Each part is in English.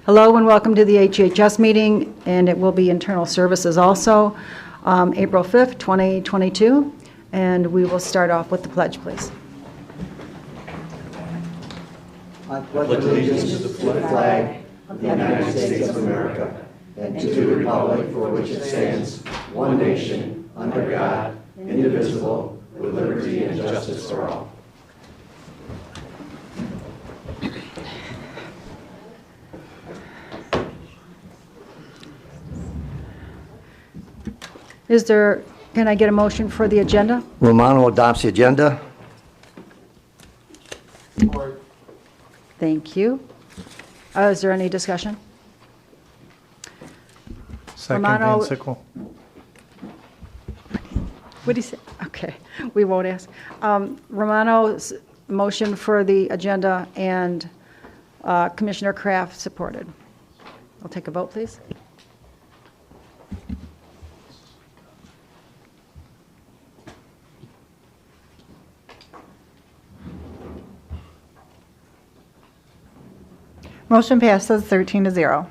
Hello and welcome to the HHS meeting, and it will be internal services also, April 5th, 2022, and we will start off with the pledge, please. I pledge allegiance to the flag of the United States of America and to the republic for which it stands, one nation, under God, indivisible, with liberty and justice for all. Can I get a motion for the agenda? Romano adopts the agenda. Thank you. Is there any discussion? Second, Romano- Van Sickle. What do you say? Okay, we won't ask. Romano's motion for the agenda and Commissioner Kraft supported. I'll take a vote, please. Motion passes 13-0.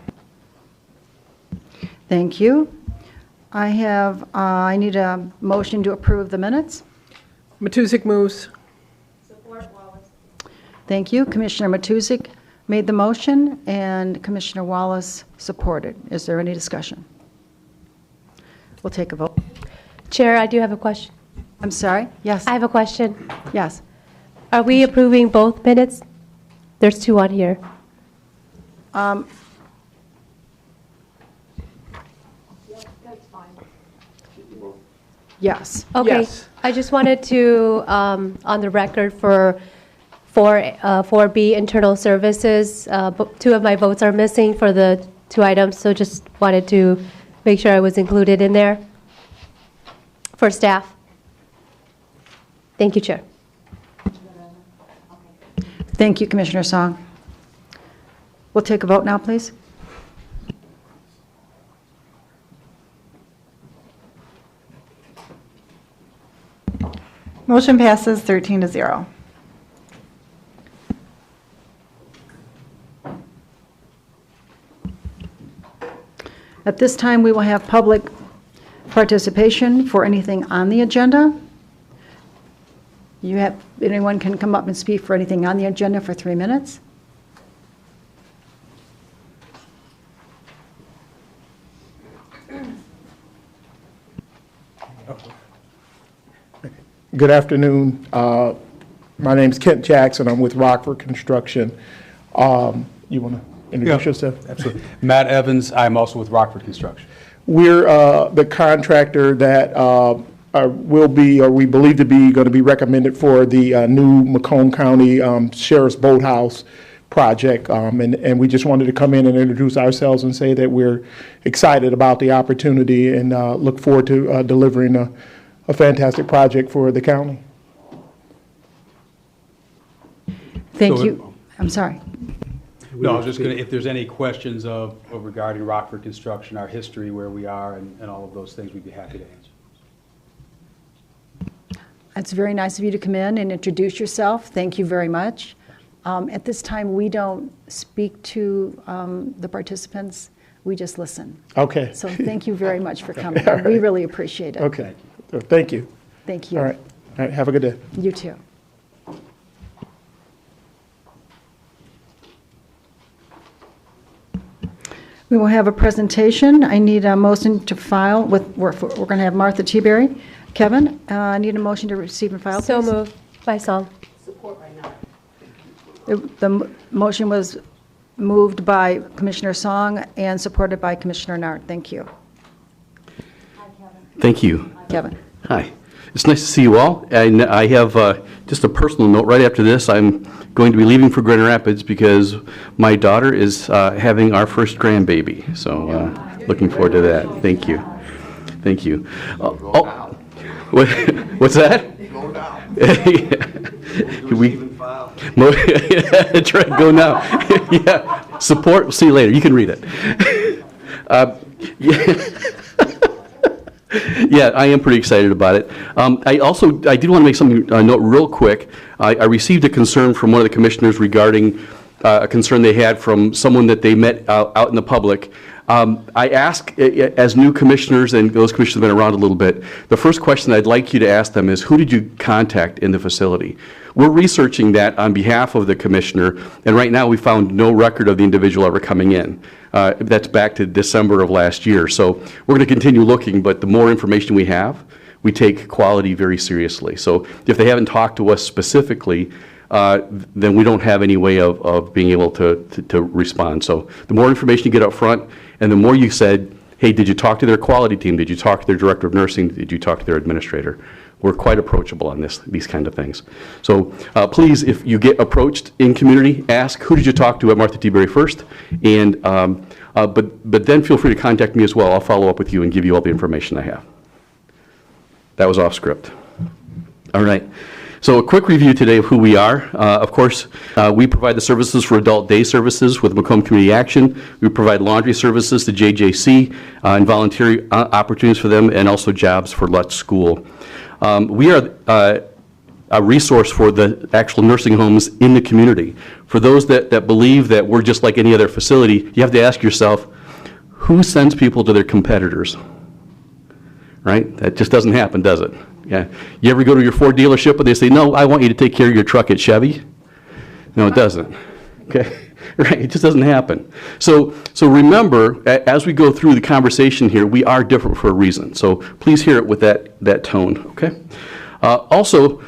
Thank you. I need a motion to approve the minutes. Matusik moves. Thank you. Commissioner Matusik made the motion, and Commissioner Wallace supported. Is there any discussion? We'll take a vote. Chair, I do have a question. I'm sorry? Yes. I have a question. Yes. Are we approving both minutes? There's two on here. Yes. Okay. Yes. I just wanted to, on the record for 4B Internal Services, two of my votes are missing for the two items, so just wanted to make sure I was included in there for staff. Thank you, Chair. Thank you, Commissioner Song. We'll take a vote now, please. Motion passes 13-0. At this time, we will have public participation for anything on the agenda. Anyone can come up and speak for anything on the agenda for 3 minutes. Good afternoon. My name's Kent Jackson. I'm with Rockford Construction. You want to introduce yourself? Absolutely. Matt Evans, I'm also with Rockford Construction. We're the contractor that will be, or we believe to be, going to be recommended for the new Macomb County Sheriff's Boathouse project. And we just wanted to come in and introduce ourselves and say that we're excited about the opportunity and look forward to delivering a fantastic project for the county. Thank So- you. I'm sorry. No, I was just going to, if there's any questions of regarding Rockford Construction, our history, where we are, and all of those things, we'd be happy to answer. It's very nice of you to come in and introduce yourself. Thank you very much. At this time, we don't speak to the participants. We just listen. Okay. So thank you very much for coming. All right. We really appreciate it. Okay. Thank you. Thank you. All right. All right. Have a good day. You too. We will have a presentation. I need a motion to file with, we're going to have Martha Teaberry. Kevin, I need a motion to receive and file, So please. moved by Song. The motion was moved by Commissioner Song and supported by Commissioner Nart. Thank you. Thank you. Kevin. Hi. It's nice to see you all. And I have just a personal note. Right after this, I'm going to be leaving for Grand Rapids because my daughter is having our first grandbaby. So looking forward to that. Thank you. Thank you. What's that? Go down. That's right, go now. Yeah. Support, we'll see you later. You can read it. Yeah, I am pretty excited about it. I did want to make something note real quick. I received a concern from one of the commissioners regarding a concern they had from someone that they met out in the public. I ask, as new commissioners, and those commissioners have been around a little bit, the first question I'd like you to ask them is, who did you contact in the facility? We're researching that on behalf of the commissioner, and right now we found no record of the individual ever coming in. That's back to December of last year. So we're going to continue looking, but the more information we have, we take quality very seriously. So if they haven't talked to us specifically, then we don't have any way of being able to respond. So the more information you get up front, and the more you said, hey, did you talk to their quality team? Did you talk to their director of nursing? Did you talk to their administrator? We're quite approachable on these kind of things. So please, if you get approached in community, ask, who did you talk to at Martha T. Berry first? And, but then feel free to contact me as well. I'll follow up with you and give you all the information I have. That was off script. All right. So a quick review today of who we are. Of course, we provide the services for adult day services with Macomb Community Action. We provide laundry services to JJC and volunteer opportunities for them, and also jobs for Lutz School. We are a resource for the actual nursing homes in the community. For those that believe that we're just like any other facility, you have to ask yourself, who sends people to their competitors? Right? That just doesn't happen, does it? Yeah. You ever go to your Ford dealership and they say, no, I want you to take care of your truck at Chevy? No, it doesn't. Okay? Right, it just doesn't happen. So remember, as we go through the conversation here, we are different for a reason. So please hear it with that tone, okay? Also,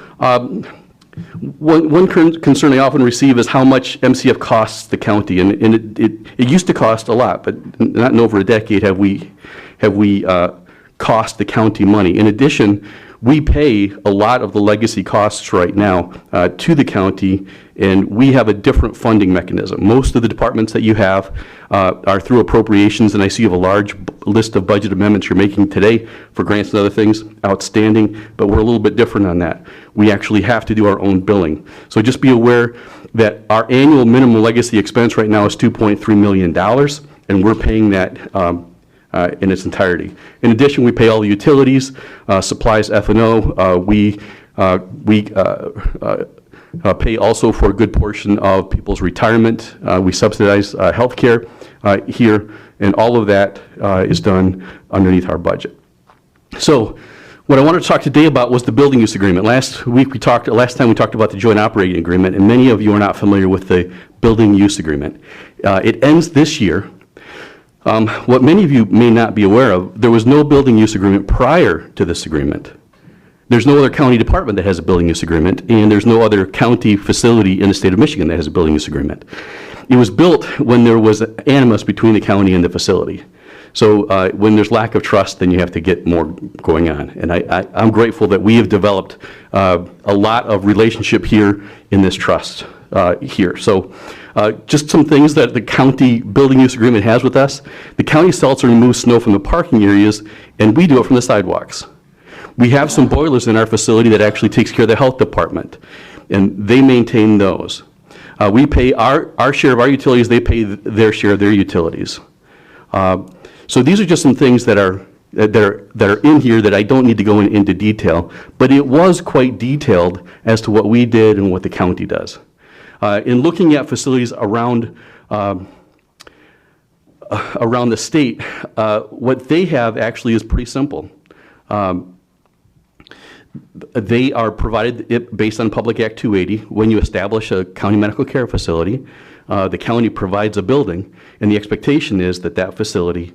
one concern I often receive is how much MCF costs the county, and it used to cost a lot, but not in over a decade have we cost the county money. In addition, we pay a lot of the legacy costs right now to the county, and we have a different funding mechanism. Most of the departments that you have are through appropriations, and I see you have a large list of budget amendments you're making today for grants and other things, outstanding, but we're a little bit different on that. We actually have to do our own billing. So just be aware that our annual minimum legacy expense right now is $2.3 million, and we're paying that in its entirety. In addition, we pay all the utilities, supplies, F&O. We pay also for a good portion of people's retirement. We subsidize health care here, and all of that is done underneath our budget. So what I wanted to talk today about was the building use agreement. Last time we talked about the joint operating agreement, and many of you are not familiar with the building use agreement. It ends this year. What many of you may not be aware of, there was no building use agreement prior to this agreement. There's no other county department that has a building use agreement, and there's no other county facility in the state of Michigan that has a building use agreement. It was built when there was animus between the county and the facility. So when there's lack of trust, then you have to get more going on. And I'm grateful that we have developed a lot of relationship here in this trust here. So just some things that the county building use agreement has with us. The county sells and removes snow from the parking areas, and we do it from the sidewalks. We have some boilers in our facility that actually takes care of the health department, and they maintain those. We pay our share of our utilities, they pay their share of their utilities. So these are just some things that are in here that I don't need to go into detail, but it was quite detailed as to what we did and what the county does. In looking at facilities around the state, what they have actually is pretty simple. They are provided based on Public Act 280. When you establish a county medical care facility, the county provides a building, and the expectation is that facility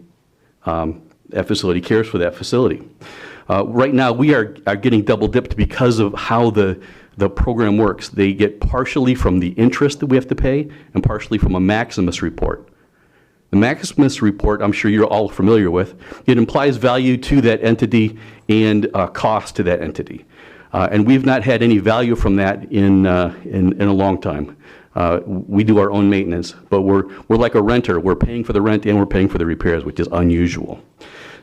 cares for that facility. Right now, we are getting double dipped because of how the program works. They get partially from the interest that we have to pay and partially from a Maximus report. The Maximus report, I'm sure you're all familiar with, it implies value to that entity and cost to that entity. And we've not had any value from that in a long time. We do our own maintenance, but we're like a renter. We're paying for the rent and we're paying for the repairs, which is unusual.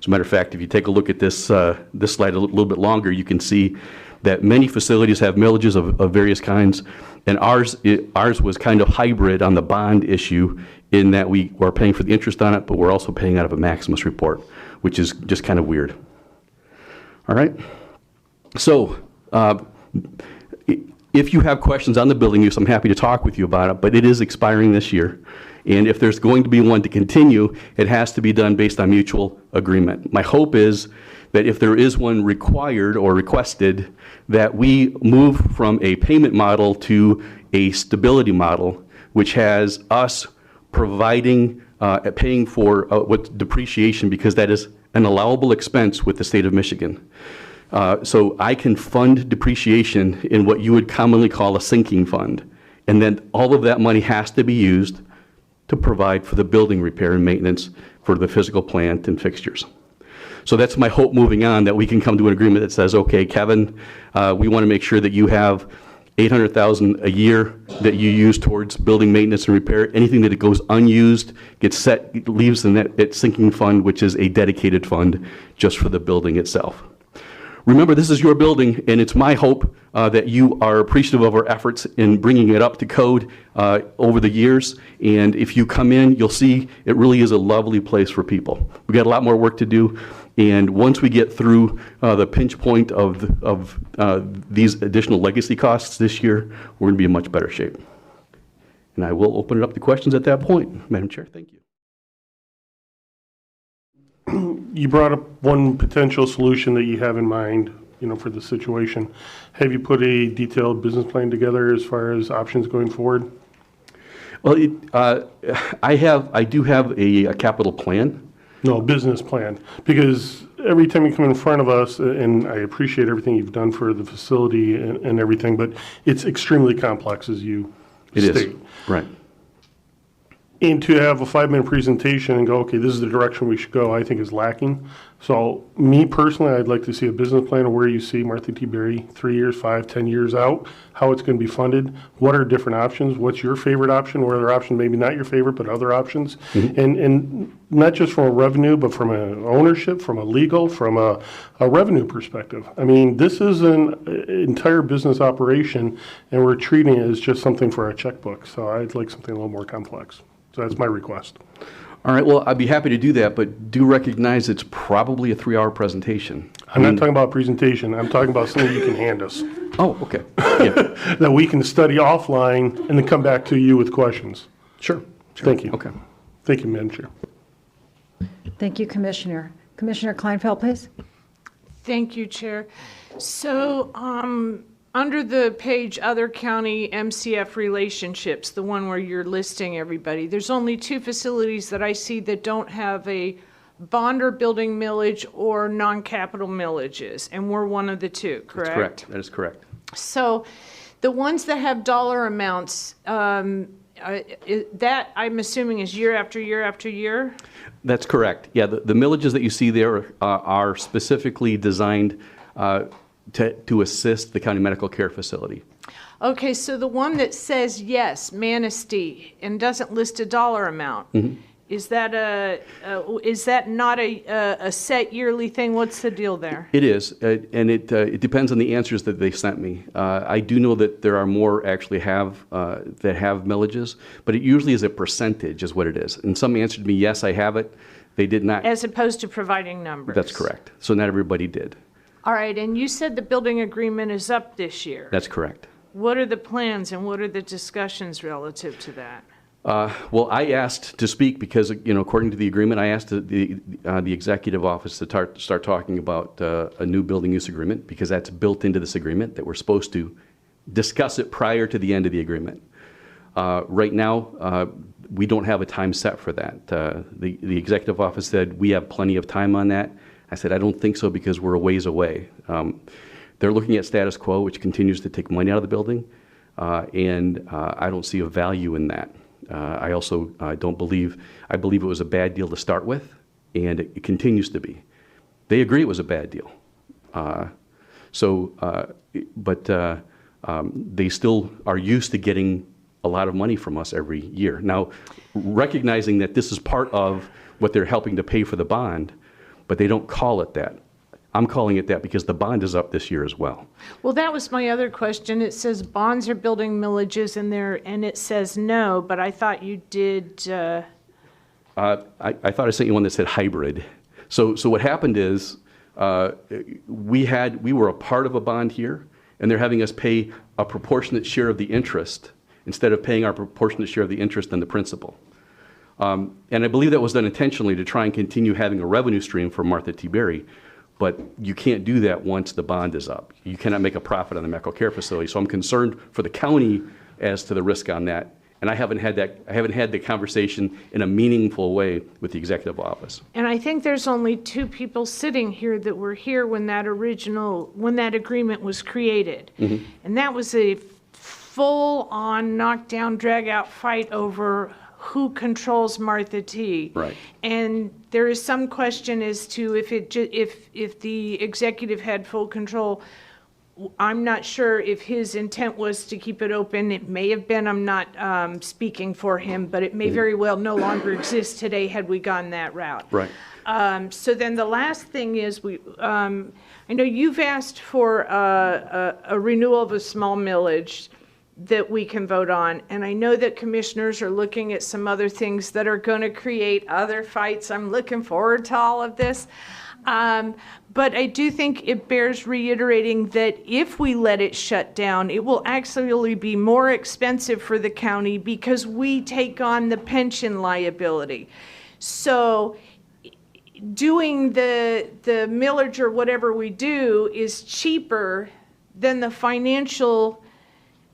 As a matter of fact, if you take a look at this slide a little bit longer, you can see that many facilities have millages of various kinds, and ours was kind of hybrid on the bond issue in that we were paying for the interest on it, but we're also paying out of a Maximus report, which is just kind of weird. All right? So, if you have questions on the building use, I'm happy to talk with you about it, but it is expiring this year. And if there's going to be one to continue, it has to be done based on mutual agreement. My hope is that if there is one required or requested, that we move from a payment model to a stability model, which has us providing, paying for what depreciation, because that is an allowable expense with the state of Michigan. So I can fund depreciation in what you would commonly call a sinking fund. And then all of that money has to be used to provide for the building repair and maintenance for the physical plant and fixtures. So that's my hope moving on, that we can come to an agreement that says, okay, Kevin, we want to make sure that you have $800,000 a year that you use towards building maintenance and repair. Anything that it goes unused leaves in that sinking fund, which is a dedicated fund just for the building itself. Remember, this is your building, and it's my hope that you are appreciative of our efforts in bringing it up to code over the years. And if you come in, you'll see it really is a lovely place for people. We've got a lot more work to do, and once we get through the pinch point of these additional legacy costs this year, we're going to be in much better shape. And I will open it up to questions at that point. Madam Chair, thank you. You brought up one potential solution that you have in mind, for the situation. Have you put a detailed business plan together as far as options going forward? Well, I do have a capital plan. No, business plan. Because every time you come in front of us, and I appreciate everything you've done for the facility and everything, but it's extremely complex, as you state. It is, right. And to have a 5-minute presentation and go, okay, this is the direction we should go, I think is lacking. So me personally, I'd like to see a business plan of where you see Martha T. Berry 3 years, 5, 10 years out, how it's going to be funded, what are different options, what's your favorite option, what other option, maybe not your favorite, but other options. Mm-hmm. And not just from a revenue, but from an ownership, from a legal, from a revenue perspective. I mean, this is an entire business operation, and we're treating it as just something for our checkbook. So I'd like something a little more complex. So that's my request. All right, well, I'd be happy to do that, but do recognize it's probably a 3-hour presentation. I'm not talking about a presentation. I'm talking about something you can hand us. Oh, okay. Yeah. That we can study offline and then come back to you with questions. Sure. Thank you. Okay. Thank you, Madam Chair. Thank you, Commissioner. Commissioner Kleinfeld, please. Thank you, Chair. So, under the page Other County MCF Relationships, the one where you're listing everybody, there's only 2 facilities that I see that don't have a bond or building millage or non-capital millages, and we're one of the 2, correct? That's correct. That is correct. So the ones that have dollar amounts, that I'm assuming is year after year after year? That's correct. Yeah, the millages that you see there are specifically designed to assist the county medical care facility. Okay, so the one that says yes, Manistee, and doesn't list a dollar amount, mm-hmm. Is that not a set yearly thing? What's the deal there? It is, and it depends on the answers that they sent me. I do know that there are more actually that have millages, but it usually is a percentage is what it is. And some answered me, yes, I have it. They did not. As opposed to providing numbers. That's correct. So not everybody did. All right, and you said the building agreement is up this year. That's correct. What are the plans and what are the discussions relative to that? Well, I asked to speak because, according to the agreement, I asked the executive office to start talking about a new building use agreement because that's built into this agreement that we're supposed to discuss it prior to the end of the agreement. Right now, we don't have a time set for that. The executive office said we have plenty of time on that. I said, I don't think so because we're a ways away. They're looking at status quo, which continues to take money out of the building, and I don't see a value in that. I also believe it was a bad deal to start with, and it continues to be. They agree it was a bad deal. But they still are used to getting a lot of money from us every year. Now, recognizing that this is part of what they're helping to pay for the bond, but they don't call it that. I'm calling it that because the bond is up this year as well. Well, that was my other question. It says bonds are building millages in there, and it says no, but I thought you did, I thought I sent you one that said hybrid. So what happened is, we were a part of a bond here, and they're having us pay a proportionate share of the interest instead of paying our proportionate share of the interest and the principal. And I believe that was done intentionally to try and continue having a revenue stream for Martha T. Berry, but you can't do that once the bond is up. You cannot make a profit on the medical care facility. So I'm concerned for the county as to the risk on that. And I haven't had the conversation in a meaningful way with the executive office. and I think there's only two people sitting here that were here when that agreement was created. And that was a full-on knockdown, drag-out fight over who controls Martha T. Right. And there is some question as to if the executive had full control. I'm not sure if his intent was to keep it open. It may have been, I'm not speaking for him, but it may very well no longer exist today had we gone that route. Right. So then the last thing is, I know you've asked for a renewal of a small millage that we can vote on, and I know that commissioners are looking at some other things that are going to create other fights. I'm looking forward to all of this. But I do think it bears reiterating that if we let it shut down, it will actually be more expensive for the county because we take on the pension liability. So doing the millage or whatever we do is cheaper than the financial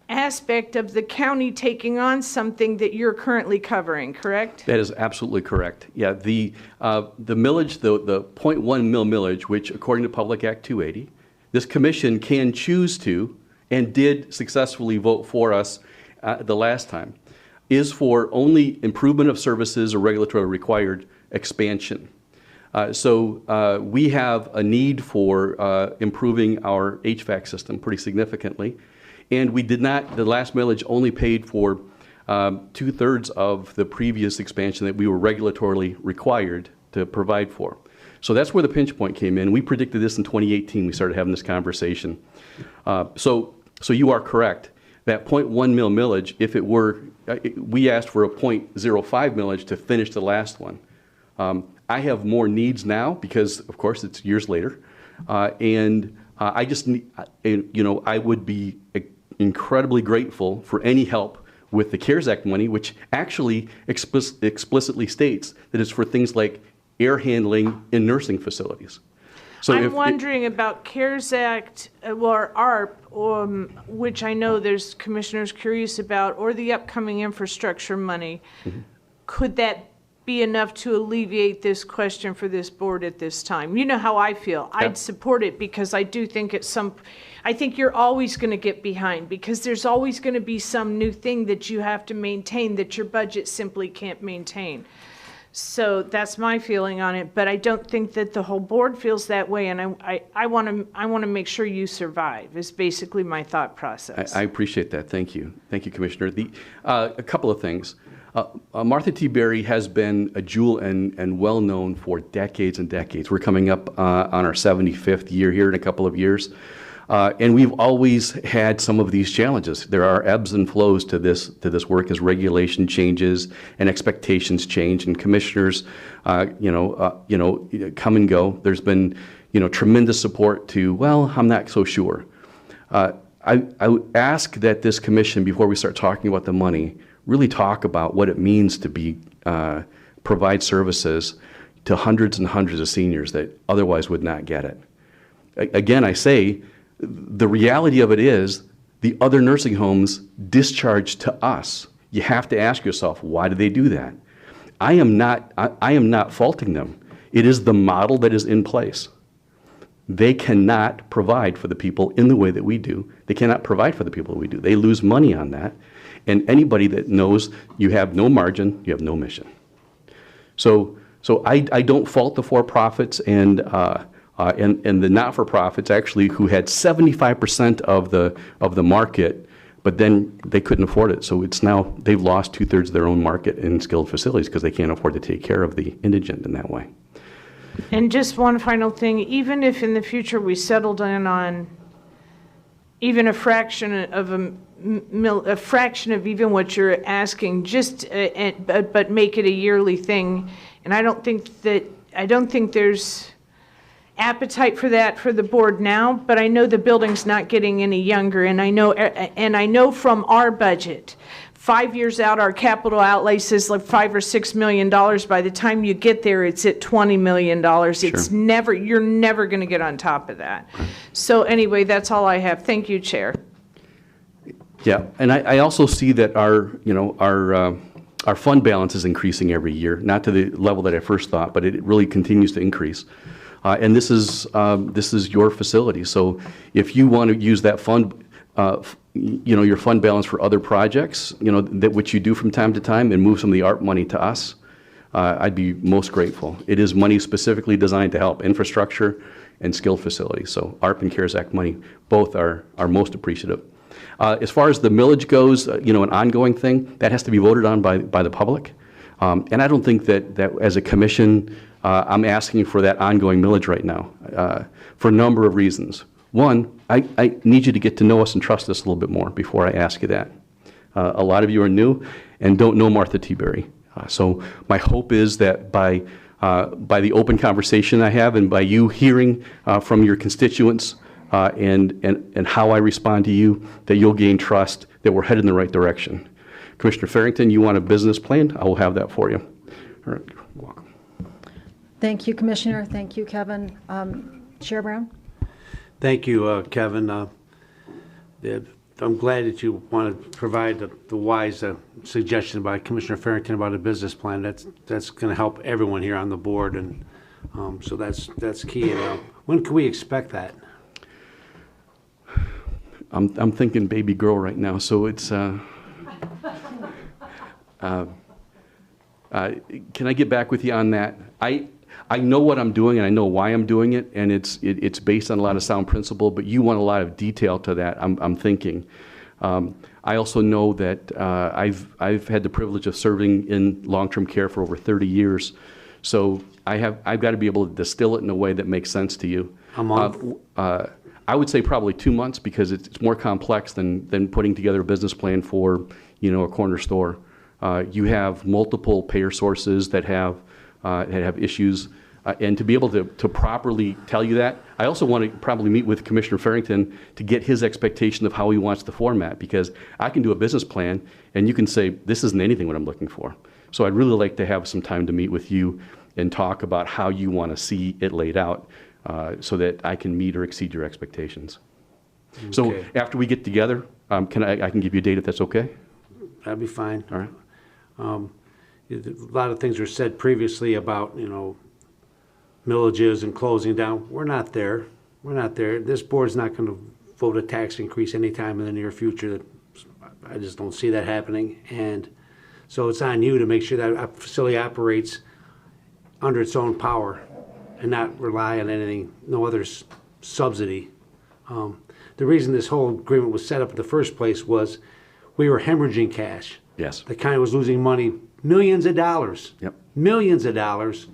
aspect of the county taking on something that you're currently covering, correct? That is absolutely correct. Yeah, the millage, the .1 mil millage, which according to Public Act 280, this commission can choose to, and did successfully vote for us the last time, is for only improvement of services or regulatory required expansion. So we have a need for improving our HVAC system pretty significantly. And we did not, the last millage only paid for 2/3 of the previous expansion that we were regulatorily required to provide for. So that's where the pinch point came in. We predicted this in 2018. We started having this conversation. So you are correct. That .1 mil millage, if it were, we asked for a .05 millage to finish the last one. I have more needs now because, of course, it's years later. I just need, I would be incredibly grateful for any help with the CARES Act money, which actually explicitly states that it's for things like air handling in nursing facilities. So I'm wondering about CARES Act, or ARP, which I know there's commissioners curious about, or the upcoming infrastructure money. Could that be enough to alleviate this question for this board at this time? You know how I feel. I'd support it because I do think I think you're always going to get behind because there's always going to be some new thing that you have to maintain that your budget simply can't maintain. So that's my feeling on it, but I don't think that the whole board feels that way, and I want to make sure you survive is basically my thought process. I appreciate that. Thank you. Thank you, Commissioner. A couple of things. Martha T. Berry has been a jewel and well-known for decades and decades. We're coming up on our 75th year here in a couple of years. And we've always had some of these challenges. There are ebbs and flows to this work as regulation changes and expectations change, and commissioners, come and go. There's been, tremendous support to, well, I'm not so sure. I would ask that this commission, before we start talking about the money, really talk about what it means to provide services to hundreds and hundreds of seniors that otherwise would not get it. Again, I say, the reality of it is the other nursing homes discharge to us. You have to ask yourself, why do they do that? I am not faulting them. It is the model that is in place. They cannot provide for the people in the way that we do. They cannot provide for the people that we do. They lose money on that. And anybody that knows you have no margin, you have no mission. So I don't fault the for-profits and the not-for-profits actually who had 75% of the market, but then they couldn't afford it. So it's now they've lost 2/3 of their own market in skilled facilities because they can't afford to take care of the indigent in that way. And just one final thing, even if in the future we settled in on even a fraction of a fraction of even what you're asking, just, but make it a yearly thing. And I don't think there's appetite for that for the board now, but I know the building's not getting any younger, and I know from our budget, 5 years out, our capital outlay says like $5 or $6 million. By the time you get there, it's at $20 million. It's you're never going to get on top of that. So anyway, that's all I have. Thank you, Chair. Yeah, and I also see that our fund balance is increasing every year, not to the level that I first thought, but it really continues to increase. And this is your facility. So if you want to use that fund, your fund balance for other projects, that which you do from time to time, and move some of the ARP money to us, I'd be most grateful. It is money specifically designed to help infrastructure and skilled facilities. So ARP and CARES Act money, both are most appreciative. As far as the millage goes, an ongoing thing, that has to be voted on by the public. And I don't think that as a commission, I'm asking for that ongoing millage right now, for a number of reasons. One, I need you to get to know us and trust us a little bit more before I ask you that. A lot of you are new and don't know Martha T. Berry. So my hope is that by the open conversation I have and by you hearing from your constituents and how I respond to you, that you'll gain trust that we're headed in the right direction. Commissioner Farrington, you want a business plan? I will have that for you. All right, you're welcome. Thank you, Commissioner. Thank you, Kevin. Chair Brown? Thank you, Kevin. I'm glad that you want to provide the wise suggestion by Commissioner Farrington about a business plan. That's going to help everyone here on the board, and so that's key. When can we expect that? I'm thinking baby girl right now, so it's. Can I get back with you on that? I know what I'm doing and I know why I'm doing it, and it's based on a lot of sound principle, but you want a lot of detail to that, I'm thinking. I also know that I've had the privilege of serving in long-term care for over 30 years, so I've got to be able to distill it in a way that makes sense to you. A month? I would say probably 2 months, because it's more complex than putting together a business plan for a corner store. You have multiple payer sources that have issues, and to be able to properly tell you that, I also want to probably meet with Commissioner Farrington to get his expectation of how he wants the format, because I can do a business plan and you can say, this isn't anything what I'm looking for. So I'd really like to have some time to meet with you and talk about how you want to see it laid out, so that I can meet or exceed your expectations. Okay. So after we get together, I can give you a date if that's okay? That'd be fine. All right. A lot of things were said previously about, millages and closing down. We're not there. We're not there. This board's not going to vote a tax increase anytime in the near future. I just don't see that happening. And so it's on you to make sure that a facility operates under its own power and not rely on anything, no other subsidy. The reason this whole agreement was set up in the first place was we were hemorrhaging cash. Yes. The county was losing money, millions of dollars. Yep. Millions of dollars,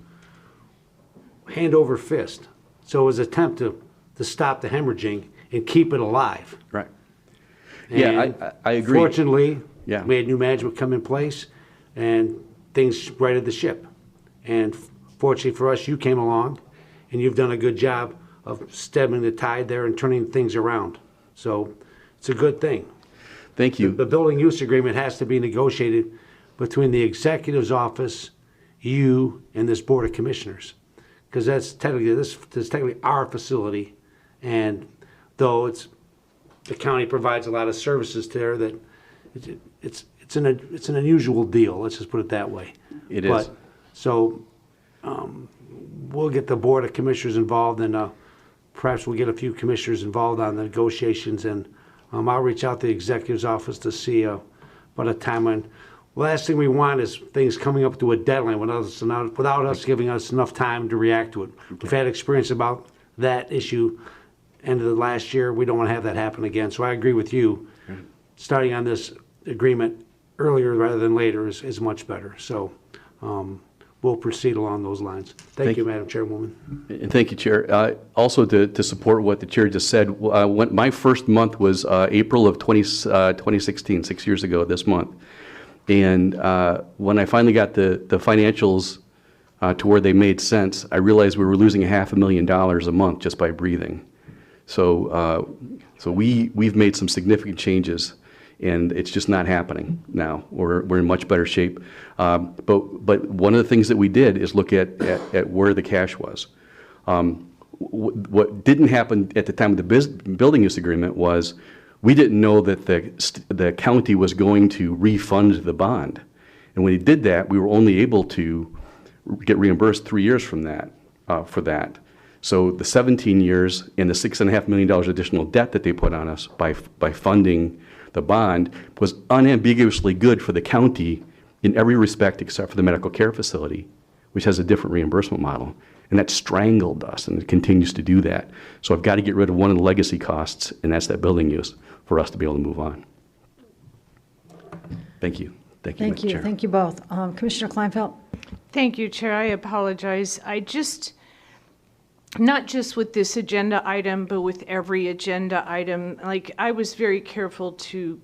hand over fist. So it was an attempt to stop the hemorrhaging and keep it alive. Right. And yeah, I agree. Fortunately, yeah, we had new management come in place and things righted the ship. And fortunately for us, you came along and you've done a good job of stemming the tide there and turning things around. So it's a good thing. Thank you. The building use agreement has to be negotiated between the executive's office, you, and this board of commissioners, because that's technically our facility. And though the county provides a lot of services there, that it's an unusual deal. Let's just put it that way. It is. So we'll get the board of commissioners involved, and perhaps we'll get a few commissioners involved on the negotiations, and I'll reach out to the executive's office to see about a timeline. Last thing we want is things coming up to a deadline without us giving us enough time to react to it. Okay. We've had experience about that issue end of the last year. We don't want to have that happen again. So I agree with you. Okay. Starting on this agreement earlier rather than later is much better. So we'll proceed along those lines. Thank you, Madam Chairwoman. And thank you, Chair. Also, to support what the Chair just said, when my first month was April of 2016, 6 years ago this month. And when I finally got the financials to where they made sense, I realized we were losing $500,000 a month just by breathing. So we've made some significant changes, and it's just not happening now. We're in much better shape. But one of the things that we did is look at where the cash was. What didn't happen at the time of the building use agreement was we didn't know that the county was going to refund the bond. And when he did that, we were only able to get reimbursed 3 years from that, for that. So the 17 years and the $6.5 million additional debt that they put on us by funding the bond was unambiguously good for the county in every respect except for the medical care facility, which has a different reimbursement model. And that strangled us, and it continues to do that. So I've got to get rid of one of the legacy costs, and that's that building use, for us to be able to move on. Thank you. Thank you, Madam Chair. Thank you both. Commissioner Kleinfeld? Thank you, Chair. I apologize. Not just with this agenda item, but with every agenda item, I was very careful to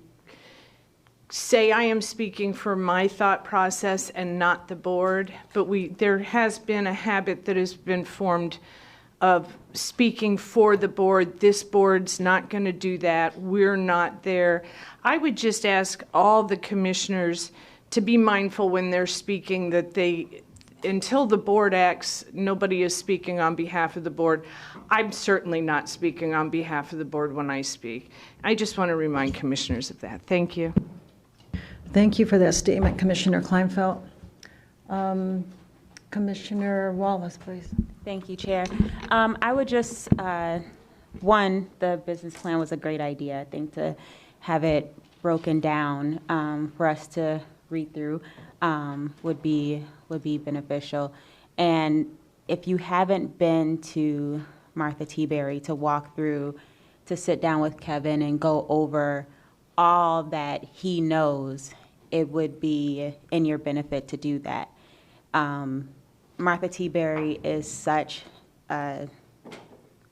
say I am speaking for my thought process and not the board, but there has been a habit that has been formed of speaking for the board. This board's not going to do that. We're not there. I would just ask all the commissioners to be mindful when they're speaking that until the board acts, nobody is speaking on behalf of the board. I'm certainly not speaking on behalf of the board when I speak. I just want to remind commissioners of that. Thank you. Thank you for that statement, Commissioner Kleinfeld. Commissioner Wallace, please. Thank you, Chair. I would just, the business plan was a great idea. I think to have it broken down for us to read through would be beneficial. And if you haven't been to Martha T. Berry to walk through, to sit down with Kevin and go over all that he knows, it would be in your benefit to do that. Martha T. Berry is such a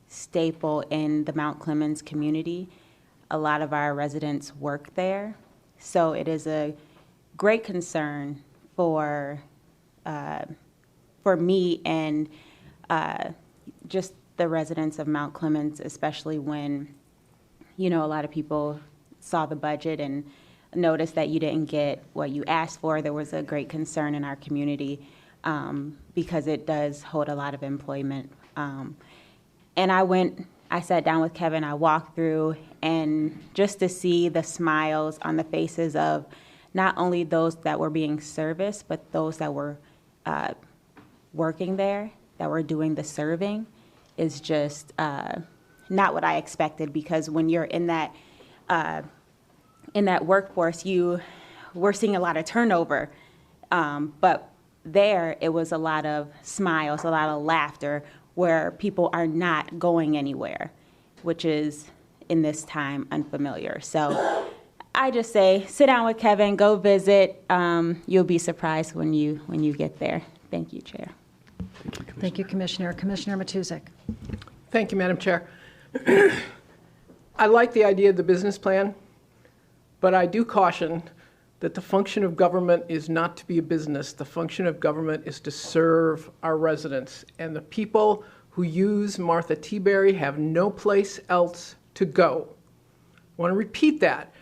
staple in the Mount Clemens community. A lot of our residents work there. So it is a great concern for me and just the residents of Mount Clemens, especially when, a lot of people saw the budget and noticed that you didn't get what you asked for. There was a great concern in our community because it does hold a lot of employment. And I sat down with Kevin, I walked through, and just to see the smiles on the faces of not only those that were being serviced, but those that were working there, that were doing the serving, is just not what I expected, because when you're in that workforce, we're seeing a lot of turnover, but there it was a lot of smiles, a lot of laughter, where people are not going anywhere, which is in this time unfamiliar. So I just say, sit down with Kevin, go visit. You'll be surprised when you get there. Thank you, Chair. Thank you, Commissioner. Commissioner Matusek. Thank you, Madam Chair. I like the idea of the business plan, but I do caution that the function of government is not to be a business. The function of government is to serve our residents. And the people who use Martha T. Berry have no place else to go. I want to repeat that.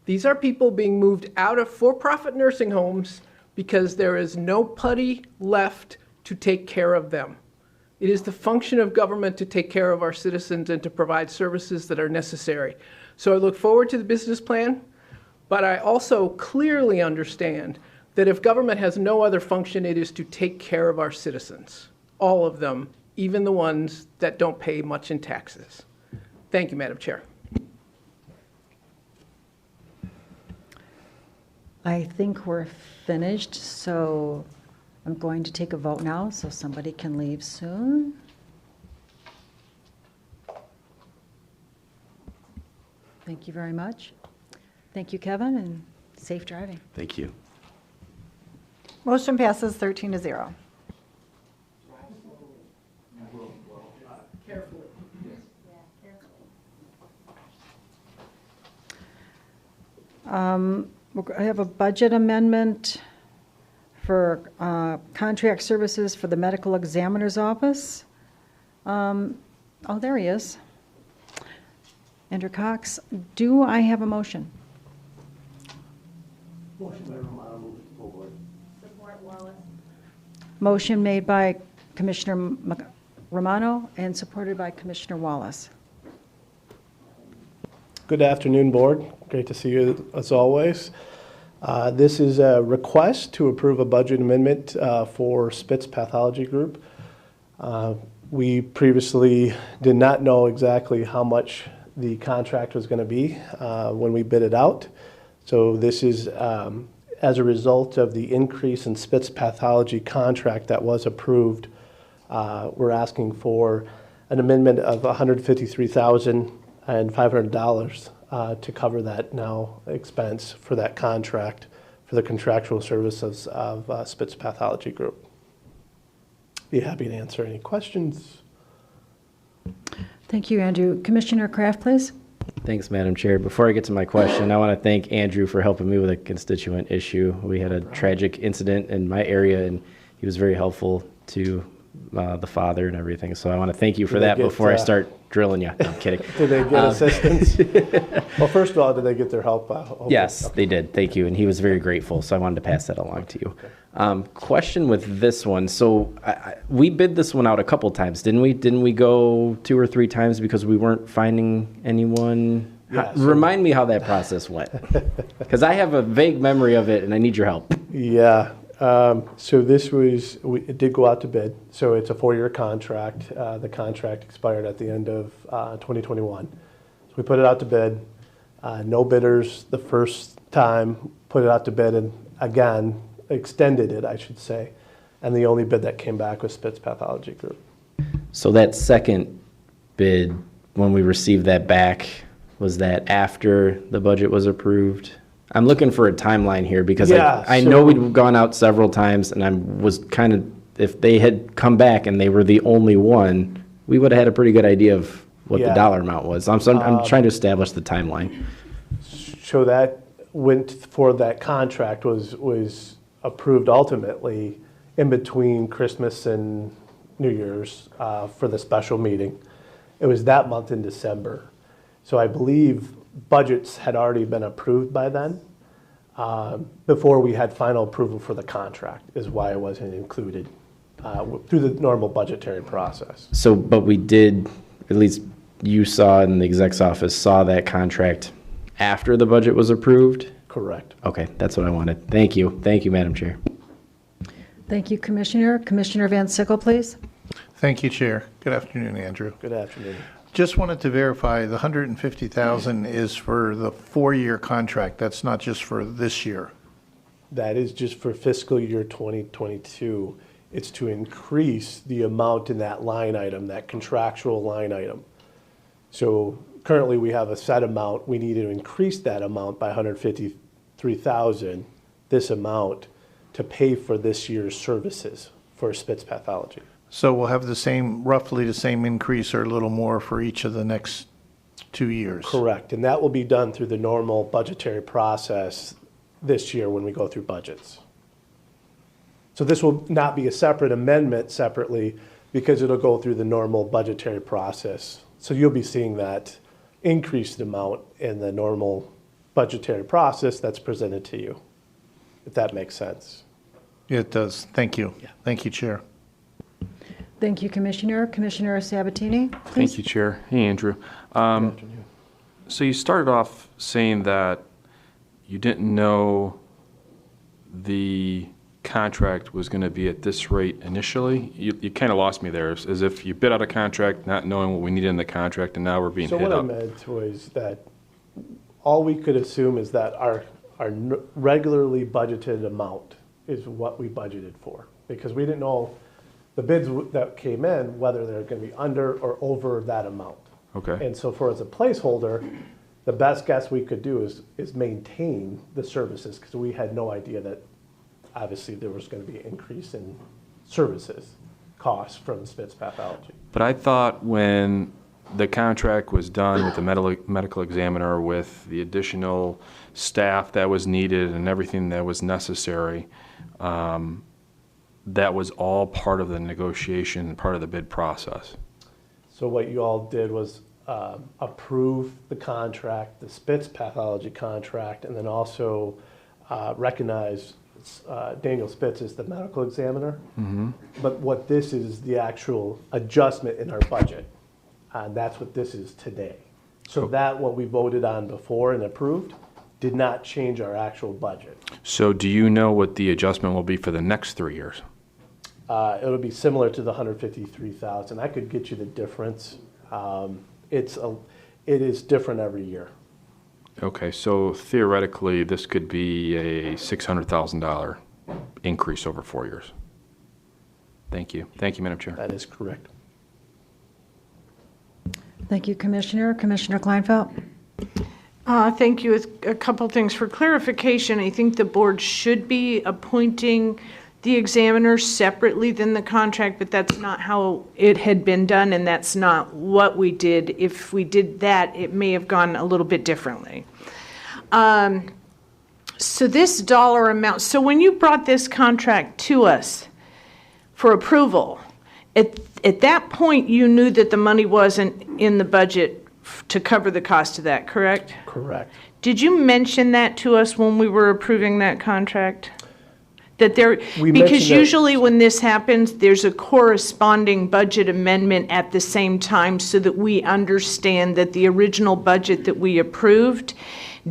These are people being moved out of for-profit nursing homes because there is nobody left to take care of them. It is the function of government to take care of our citizens and to provide services that are necessary. So I look forward to the business plan. But I also clearly understand that if government has no other function, it is to take care of our citizens, all of them, even the ones that don't pay much in taxes. Thank you, Madam Chair. I think we're finished, so I'm going to take a vote now so somebody can leave soon. Thank you very much. Thank you, Kevin, and safe driving. Thank you. Motion passes 13-0. I have a budget amendment for contract services for the medical examiner's office. Oh, there he is. Andrew Cox. Do I have a motion? Motion made by Commissioner Romano and supported by Commissioner Wallace. Good afternoon, Board. Great to see you as always. This is a request to approve a budget amendment for Spitz Pathology Group. We previously did not know exactly how much the contract was going to be when we bid it out. So this is as a result of the increase in Spitz Pathology contract that was approved. We're asking for an amendment of $153,500 to cover that now expense for that contract for the contractual services of Spitz Pathology Group. Be happy to answer any questions. Thank you, Andrew. Commissioner Kraft, please. Thanks, Madam Chair. Before I get to my question, I want to thank Andrew for helping me with a constituent issue. We had a tragic incident in my area, and he was very helpful to the father and everything. So I want to thank you for that before I start drilling you. No, I'm kidding. Did they get assistance? Well, first of all, did they get their help? Yes, they did. Thank you. And he was very grateful. So I wanted to pass that along to you. Okay. Question with this one. So we bid this one out a couple times, didn't we? Didn't we go 2 or 3 times because we weren't finding anyone? Yeah, remind me how that process went. Because I have a vague memory of it and I need your help. Yeah. So this was, it did go out to bid. So it's a 4-year contract. The contract expired at the end of 2021. So we put it out to bid. No bidders the first time, put it out to bid, and again, extended it, I should say. And the only bid that came back was Spitz Pathology Group. So that second bid, when we received that back, was that after the budget was approved? I'm looking for a timeline here because I know we'd gone out several times, and I was kind of, if they had come back and they were the only one, we would have had a pretty good idea of what the dollar amount was. I'm trying to establish the timeline. So that went for that contract was approved ultimately in between Christmas and New Year's for the special meeting. It was that month in December. So I believe budgets had already been approved by then. Before we had final approval for the contract is why it wasn't included through the normal budgetary process. So, but we did, at least you saw in the exec's office, saw that contract after the budget was approved? Correct. Okay, that's what I wanted. Thank you. Thank you, Madam Chair. Thank you, Commissioner. Commissioner Van Sickle, please. Thank you, Chair. Good afternoon, Andrew. Good afternoon. Just wanted to verify the $150,000 is for the 4-year contract. That's not just for this year. That is just for fiscal year 2022. It's to increase the amount in that line item, that contractual line item. So currently we have a set amount. We need to increase that amount by $153,000, this amount, to pay for this year's services for Spitz Pathology. So we'll have the same, roughly the same increase or a little more for each of the next 2 years. Correct, and that will be done through the normal budgetary process this year when we go through budgets. So this will not be a separate amendment separately because it'll go through the normal budgetary process. So you'll be seeing that increased amount in the normal budgetary process that's presented to you, if that makes sense. It does. Thank you. Yeah. Thank you, Chair. Thank you, Commissioner. Commissioner Sabatini, please. Thank you, Chair. Hey, Andrew. So you started off saying that you didn't know the contract was going to be at this rate initially. You kind of lost me there, as if you bid out a contract not knowing what we needed in the contract, and now we're being hit up. So what I meant was that all we could assume is that our regularly budgeted amount is what we budgeted for, because we didn't know the bids that came in, whether they're going to be under or over that amount. Okay. And so for as a placeholder, the best guess we could do is maintain the services, because we had no idea that obviously there was going to be an increase in services costs from Spitz Pathology. But I thought when the contract was done with the medical examiner with the additional staff that was needed and everything that was necessary. That was all part of the negotiation, part of the bid process. So what you all did was approve the contract, the Spitz pathology contract, and then also recognize Daniel Spitz as the medical examiner. But what this is the actual adjustment in our budget. And that's what this is today. So that what we voted on before and approved did not change our actual budget. So do you know what the adjustment will be for the next 3 years? It'll be similar to the 153,000. I could get you the difference. It is different every year. Okay, so theoretically, this could be a $600,000 increase over 4 years. Thank you. Thank you, Madam Chair. That is correct. Thank you, Commissioner. Commissioner Kleinfeld? Thank you. A couple things for clarification. I think the board should be appointing the examiner separately than the contract, but that's not how it had been done, and that's not what we did. If we did that, it may have gone a little bit differently. So this dollar amount, so when you brought this contract to us for approval, at that point, you knew that the money wasn't in the budget to cover the cost of that, correct? Correct. Did you mention that to us when we were approving that contract? That there, because usually when this happens, there's a corresponding budget amendment at the same time so that we understand that the original budget that we approved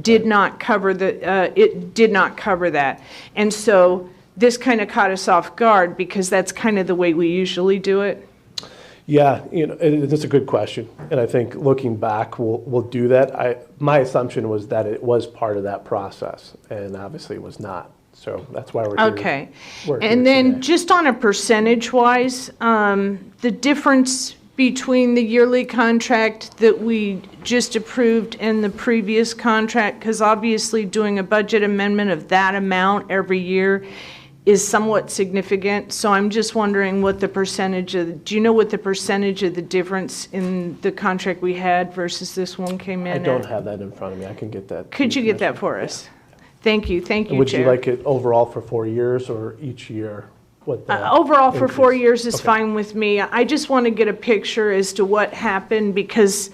did not cover it did not cover that. And so this kind of caught us off guard because that's kind of the way we usually do it. Yeah, that's a good question, and I think looking back, we'll do that. My assumption was that it was part of that process, and obviously it was not. So that's why we're here. Okay, and then today, just on a percentage-wise, the difference between the yearly contract that we just approved and the previous contract, because obviously doing a budget amendment of that amount every year is somewhat significant. So I'm just wondering what the percentage of, do you know what the percentage of the difference in the contract we had versus this one came in I don't at? have that in front of me. I can get that. Could you get that for us? Thank you, Chair. Would you like it overall for 4 years or each year? What the overall for increase? 4 years is Okay. fine with me. I just want to get a picture as to what happened because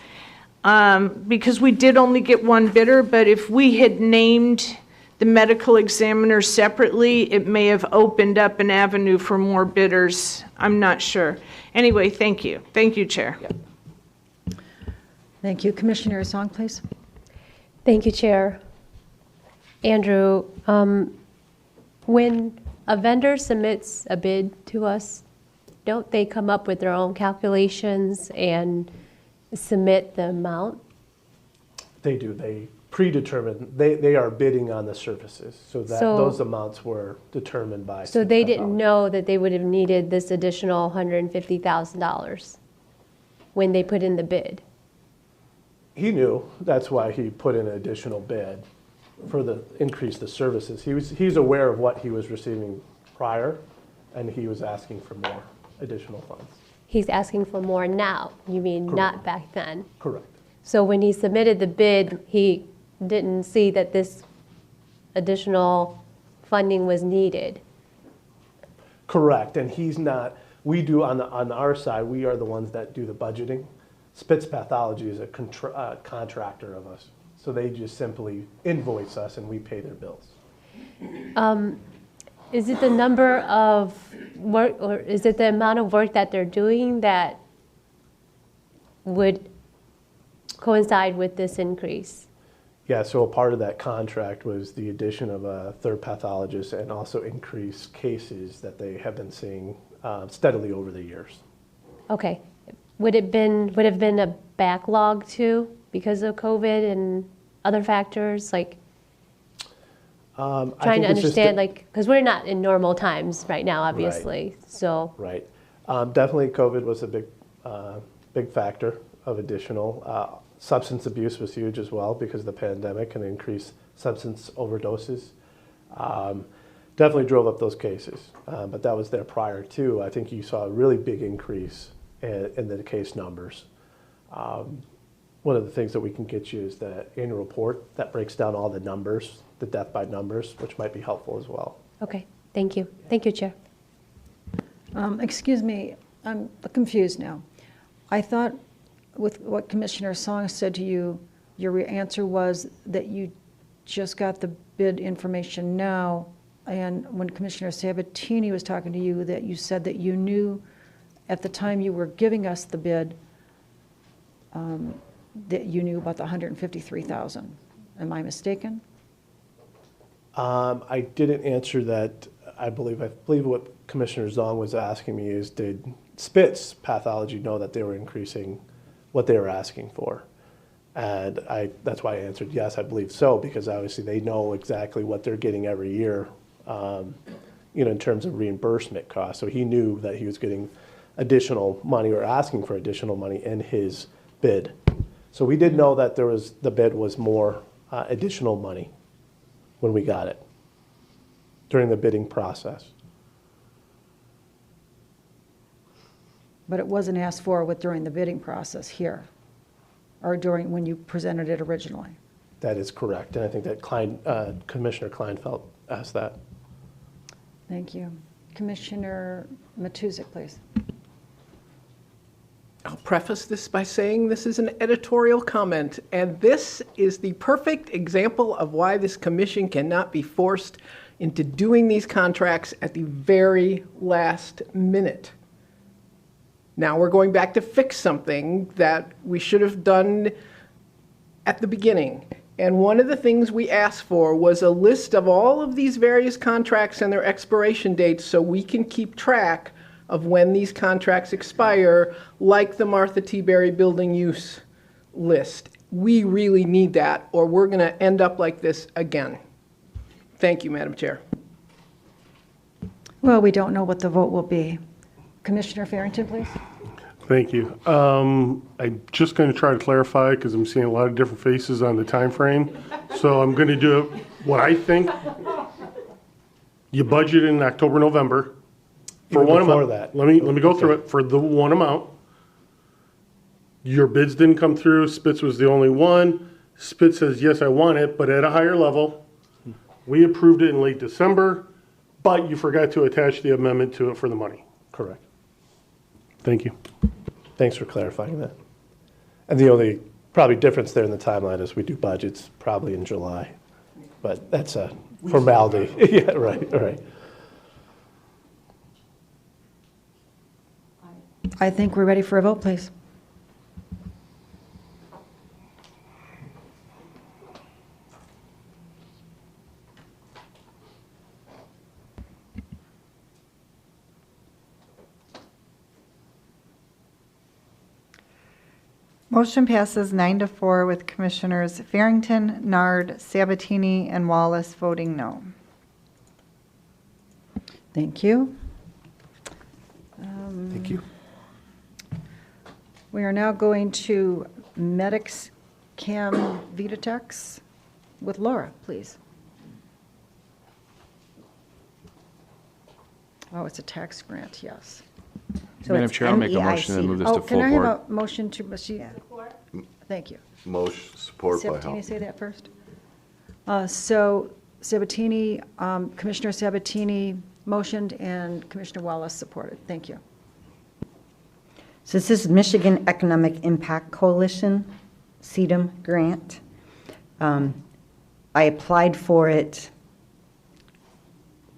we did only get one bidder, but if we had named the medical examiner separately, it may have opened up an avenue for more bidders. I'm not sure. Anyway, thank you. Thank you, Chair. Thank you. Commissioner Song, please. Thank you, Chair. Andrew, when a vendor submits a bid to us, don't they come up with their own calculations and submit the amount? They do. They predetermine. They are bidding on the services, so that those amounts were determined by. So they didn't know that they would have needed this additional $150,000 when they put in the bid. He knew. That's why he put in an additional bid for the increase the services. He's aware of what he was receiving prior, and he was asking for more additional funds. He's asking for more now. You mean Correct. not back then? Correct. So when he submitted the bid, he didn't see that this additional funding was needed. Correct, and he's not. We do on our side. We are the ones that do the budgeting. Spitz Pathology is a contractor of us, so they just simply invoice us and we pay their bills. Is it the number of work, or is it the amount of work that they're doing that would coincide with this increase? Yeah, so a part of that contract was the addition of a third pathologist and also increased cases that they have been seeing steadily over the years. Okay. Would have been a backlog too because of COVID and other factors, like trying to understand, like, because we're not in normal times right now, obviously. Right. So right, definitely COVID was a big factor of additional. Substance abuse was huge as well because of the pandemic and increased substance overdoses. Definitely drove up those cases, but that was there prior too. I think you saw a really big increase in the case numbers. One of the things that we can get you is the annual report that breaks down all the numbers, the death by numbers, which might be helpful as well. Okay, thank you. Thank you, Chair. Excuse me, I'm confused now. I thought with what Commissioner Song said to you, your answer was that you just got the bid information now, and when Commissioner Sabatini was talking to you, that you said that you knew at the time you were giving us the bid that you knew about the 153,000. Am I mistaken? I didn't answer that. I believe what Commissioner Zong was asking me is, did Spitz Pathology know that they were increasing what they were asking for? And that's why I answered yes, I believe so, because obviously they know exactly what they're getting every year, in terms of reimbursement costs. So he knew that he was getting additional money or asking for additional money in his bid. So we did know that the bid was more additional money when we got it during the bidding process. But it wasn't asked for during the bidding process here, or during when you presented it originally? That is correct, and I think that Commissioner Kleinfeld asked that. Thank you. Commissioner Matusik, please. I'll preface this by saying this is an editorial comment, and this is the perfect example of why this commission cannot be forced into doing these contracts at the very last minute. Now we're going back to fix something that we should have done at the beginning. And one of the things we asked for was a list of all of these various contracts and their expiration dates so we can keep track of when these contracts expire, like the Martha T. Berry building use list. We really need that, or we're going to end up like this again. Thank you, Madam Chair. Well, we don't know what the vote will be. Commissioner Farrington, please. Thank you. I'm just going to try to clarify because I'm seeing a lot of different faces on the time frame. So I'm going to do what I think. You budget in October, November for Even one before amount. that. Let me go through it for the one amount. Your bids didn't come through. Spitz was the only one. Spitz says, yes, I want it, but at a higher level. We approved it in late December, but you forgot to attach the amendment to it for the money. Correct. Thank you. Thanks for clarifying that. And the only probably difference there in the timeline is we do budgets probably in July, but that's a formality. Yeah, right. I think we're ready for a vote, please. Motion passes 9-4 with Commissioners Farrington, Nard, Sabatini, and Wallace voting no. Thank you. Thank you. We are now going to MEIC-Cedam-Vita with Laura, please. Oh, it's a tax grant, yes. So Madam it's Chair, I'll make a motion and move this to Can full I have board. a motion to, thank you. Motion, support by Sabatini, Hal. say that first. So Sabatini, Commissioner Sabatini motioned and Commissioner Wallace supported. Thank you. So this is Michigan Economic Impact Coalition, CEDAM grant. I applied for it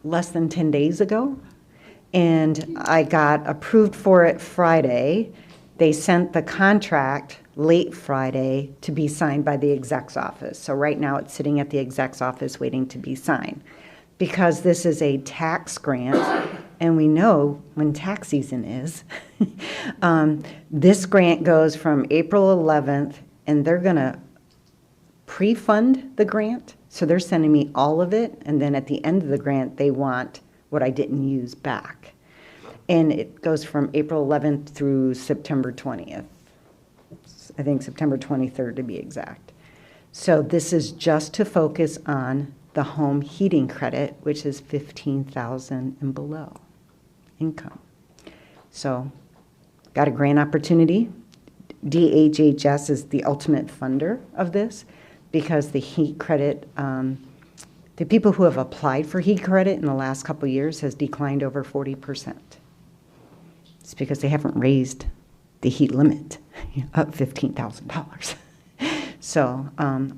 less than 10 days ago, and I got approved for it Friday. They sent the contract late Friday to be signed by the exec's office. So right now it's sitting at the exec's office waiting to be signed. Because this is a tax grant, and we know when tax season is, this grant goes from April 11th, and they're going to pre-fund the grant. So they're sending me all of it, and then at the end of the grant, they want what I didn't use back. And it goes from April 11th through September 20th. I think September 23rd to be exact. So this is just to focus on the home heating credit, which is $15,000 and below income. So got a grant opportunity. MDHHS is the ultimate funder of this because the heat credit, the people who have applied for heat credit in the last couple of years has declined over 40%. It's because they haven't raised the heat limit up $15,000. So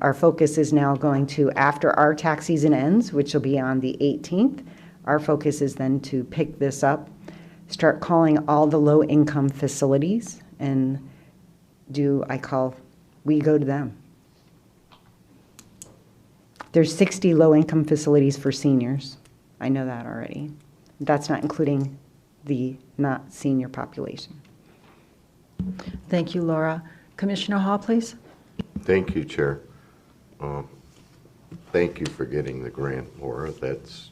our focus is now going to, after our tax season ends, which will be on the 18th, our focus is then to pick this up, start calling all the low-income facilities and we go to them. There's 60 low-income facilities for seniors. I know that already. That's not including the not senior population. Thank you, Laura. Commissioner Hall, please. Thank you, Chair. Thank you for getting the grant, Laura. That's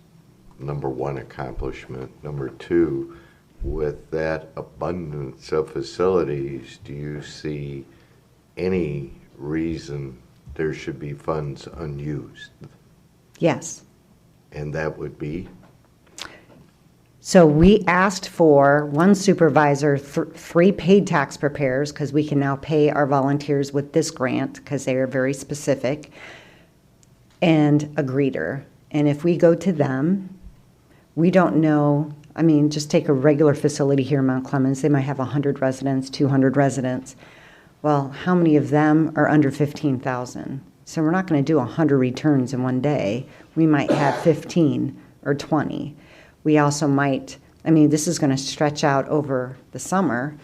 number one accomplishment. Number two, with that abundance of facilities, do you see any reason there should be funds unused? Yes. And that would be? So we asked for one supervisor, 3 paid tax preparers, because we can now pay our volunteers with this grant because they are very specific, and a greeter. And if we go to them, we don't know, I mean, just take a regular facility here in Mount Clemens, they might have 100 residents, 200 residents. Well, how many of them are under 15,000? So we're not going to do 100 returns in one day. We might have 15 or 20. We also might, I mean, this is going to stretch out over the summer.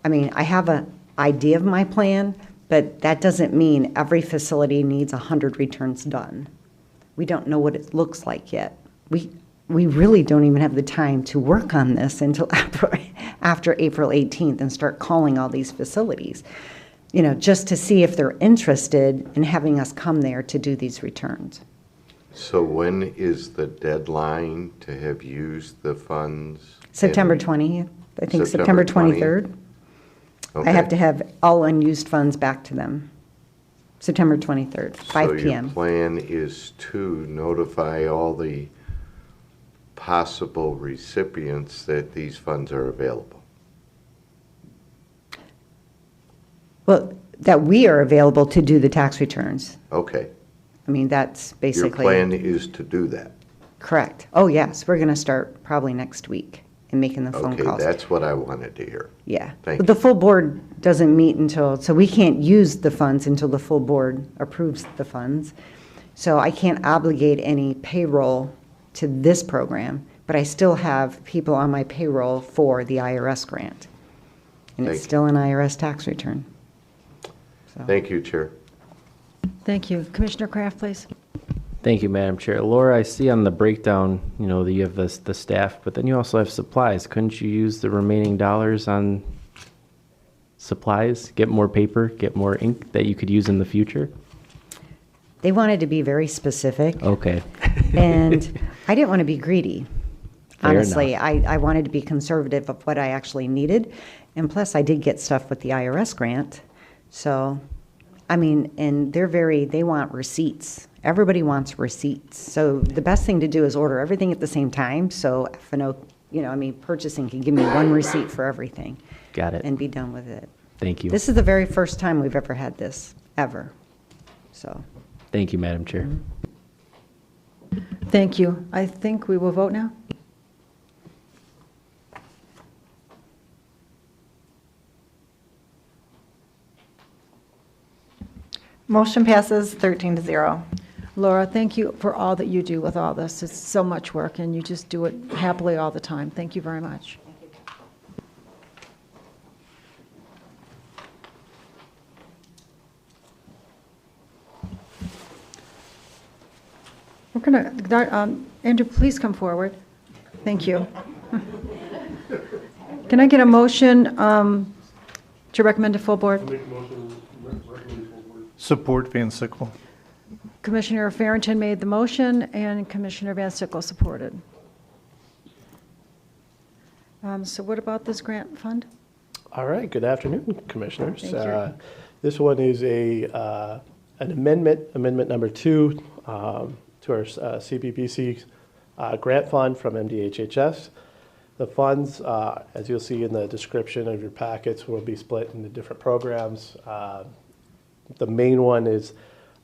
I mean, I have an idea of my plan, but that doesn't mean every facility needs 100 returns done. We don't know what it looks like yet. We really don't even have the time to work on this until after April 18th and start calling all these facilities, you know, just to see if they're interested in having us come there to do these returns. So when is the deadline to have used the funds? September 20th, I think September 23rd. Okay. I have to have all unused funds back to them. September 23rd, 5 p.m. So your plan is to notify all the possible recipients that these funds are available? Well, that we are available to do the tax returns. Okay. I mean, that's basically. Your plan is to do that? Correct. Oh, yes, we're going to start probably next week in making the phone calls. Okay, that's what I wanted to hear. Yeah. Thank But the full board doesn't meet until, so we can't use the funds until the full board approves the funds. So I can't obligate any payroll to this program, but I still have people on my payroll for the IRS grant. And Thank it's you. still an IRS tax return. So. Thank you, Chair. Thank you. Commissioner Kraft, please. Thank you, Madam Chair. Laura, I see on the breakdown, you know, that you have the staff, but then you also have supplies. Couldn't you use the remaining dollars on supplies, get more paper, get more ink that you could use in the future? They wanted to be very specific. Okay. And I didn't want to be greedy. Fair Honestly, enough. I wanted to be conservative of what I actually needed. And plus, I did get stuff with the IRS grant. So, I mean, and they want receipts. Everybody wants receipts. So the best thing to do is order everything at the same time. So F&O, you know, I mean, purchasing can give me one receipt for everything. Got it. And be done with it. Thank you. This is the very first time we've ever had this, ever. So. Thank you, Madam Chair. Thank you. I think we will vote now. Motion passes 13-0. Laura, thank you for all that you do with all this. It's so much work, and you just do it happily all the time. Thank you very much. We're going to, Andrew, please come forward. Thank you. Can I get a motion to recommend to full board? Support Van Sickle. Commissioner Farrington made the motion, and Commissioner Van Sickle supported. So what about this grant fund? All right, good afternoon, Commissioners. Thank you. This one is an amendment number 2 to our CPBC grant fund from MDHHS. The funds, as you'll see in the description of your packets, will be split into different programs. The main one is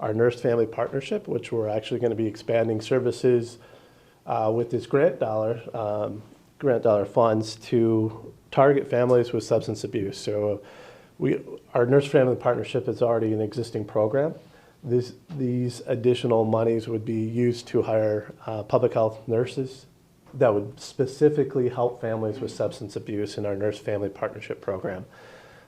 our Nurse Family Partnership, which we're actually going to be expanding services with this grant dollar funds to target families with substance abuse. So our Nurse Family Partnership is already an existing program. These additional monies would be used to hire public health nurses that would specifically help families with substance abuse in our Nurse Family Partnership program.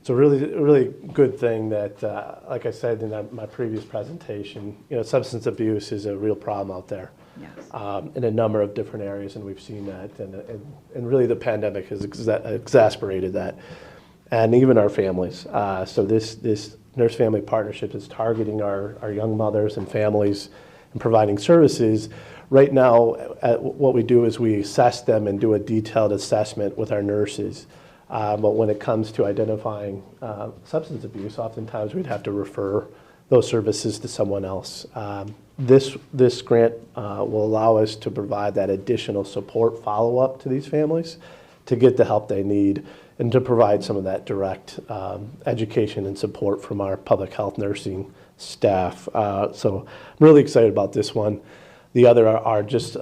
So really good thing that, like I said in my previous presentation, substance abuse is a real problem out there. Yes. In a number of different areas, and we've seen that, and really the pandemic has exacerbated that, and even our families. So this Nurse Family Partnership is targeting our young mothers and families and providing services. Right now, what we do is we assess them and do a detailed assessment with our nurses. But when it comes to identifying substance abuse, oftentimes we'd have to refer those services to someone else. This grant will allow us to provide that additional support follow-up to these families to get the help they need and to provide some of that direct education and support from our public health nursing staff. So I'm really excited about this one. The other are just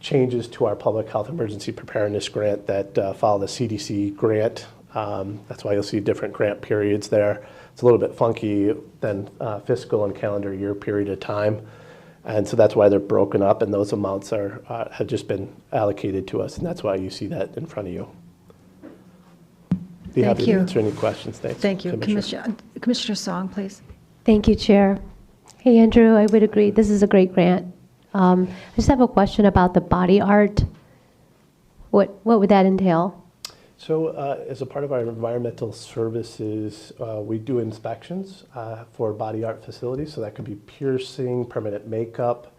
changes to our public health emergency preparedness grant that follow the CDC grant. That's why you'll see different grant periods there. It's a little bit funky than fiscal and calendar year period of time. And so that's why they're broken up, and those amounts have just been allocated to us, and that's why you see that in front of you. Be happy to answer any questions. Thanks. Thank you. Commissioner Song, please. Thank you, Chair. Hey, Andrew, I would agree. This is a great grant. I just have a question about the body art. What would that entail? So as a part of our environmental services, we do inspections for body art facilities. So that could be piercing, permanent makeup,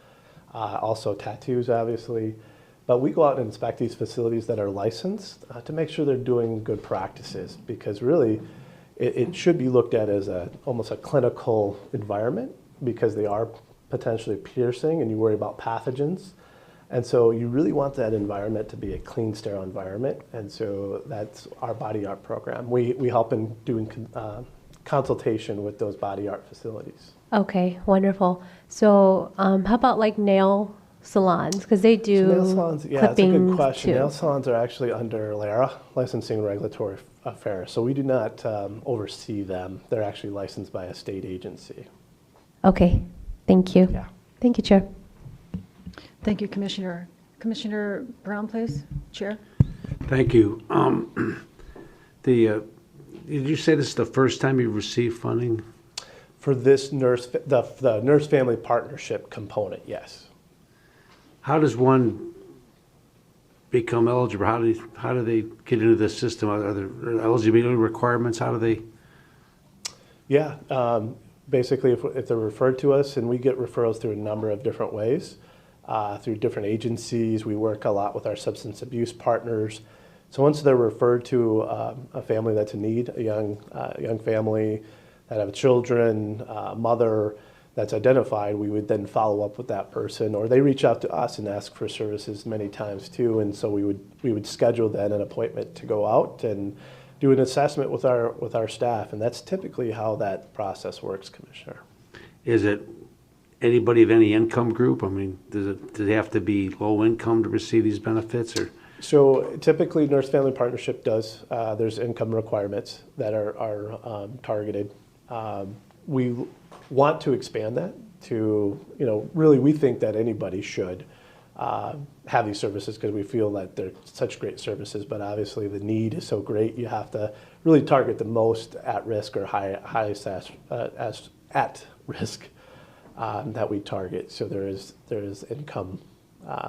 also tattoos, obviously. But we go out and inspect these facilities that are licensed to make sure they're doing good practices, because really it should be looked at as almost a clinical environment, because they are potentially piercing and you worry about pathogens. And so you really want that environment to be a clean, sterile environment. And so that's our body art program. We help in doing consultation with those body art facilities. Okay, wonderful. So how about like nail salons? Because they do nail salons, yeah, that's a good question. Too. Nail salons are actually under LARA, Licensing and Regulatory Affairs. So we do not oversee them. They're actually licensed by a state agency. Okay, thank you. Yeah. Thank you, Chair. Thank you, Commissioner. Commissioner Brown, please. Chair. Thank you. Did you say this is the first time you've received funding? For this the Nurse Family Partnership component, yes. How does one become eligible? How do they get into this system? Are there eligibility requirements? How do they? Yeah, basically if they're referred to us, and we get referrals through a number of different ways, through different agencies. We work a lot with our substance abuse partners. So once they're referred to a family that's in need, a young family that have children, mother that's identified, we would then follow up with that person, or they reach out to us and ask for services many times too. And so we would schedule then an appointment to go out and do an assessment with our staff, and that's typically how that process works, Commissioner. Is it anybody of any income group? I mean, do they have to be low income to receive these benefits, or? So typically, Nurse Family Partnership does. There's income requirements that are targeted. We want to expand that to, really we think that anybody should have these services, because we feel that they're such great services, but obviously the need is so great, you have to really target the most at risk or highest at risk that we target. So there is income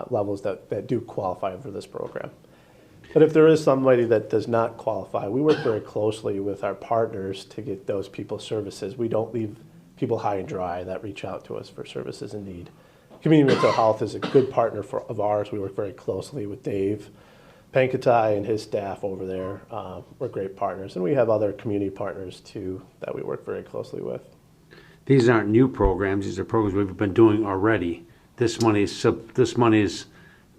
levels that do qualify for this program. But if there is somebody that does not qualify, we work very closely with our partners to get those people services. We don't leave people high and dry that reach out to us for services in need. Community Mental Health is a good partner of ours. We work very closely with Dave Pankatai and his staff over there. We're great partners. And we have other community partners too that we work very closely with. These aren't new programs. These are programs we've been doing already. This money is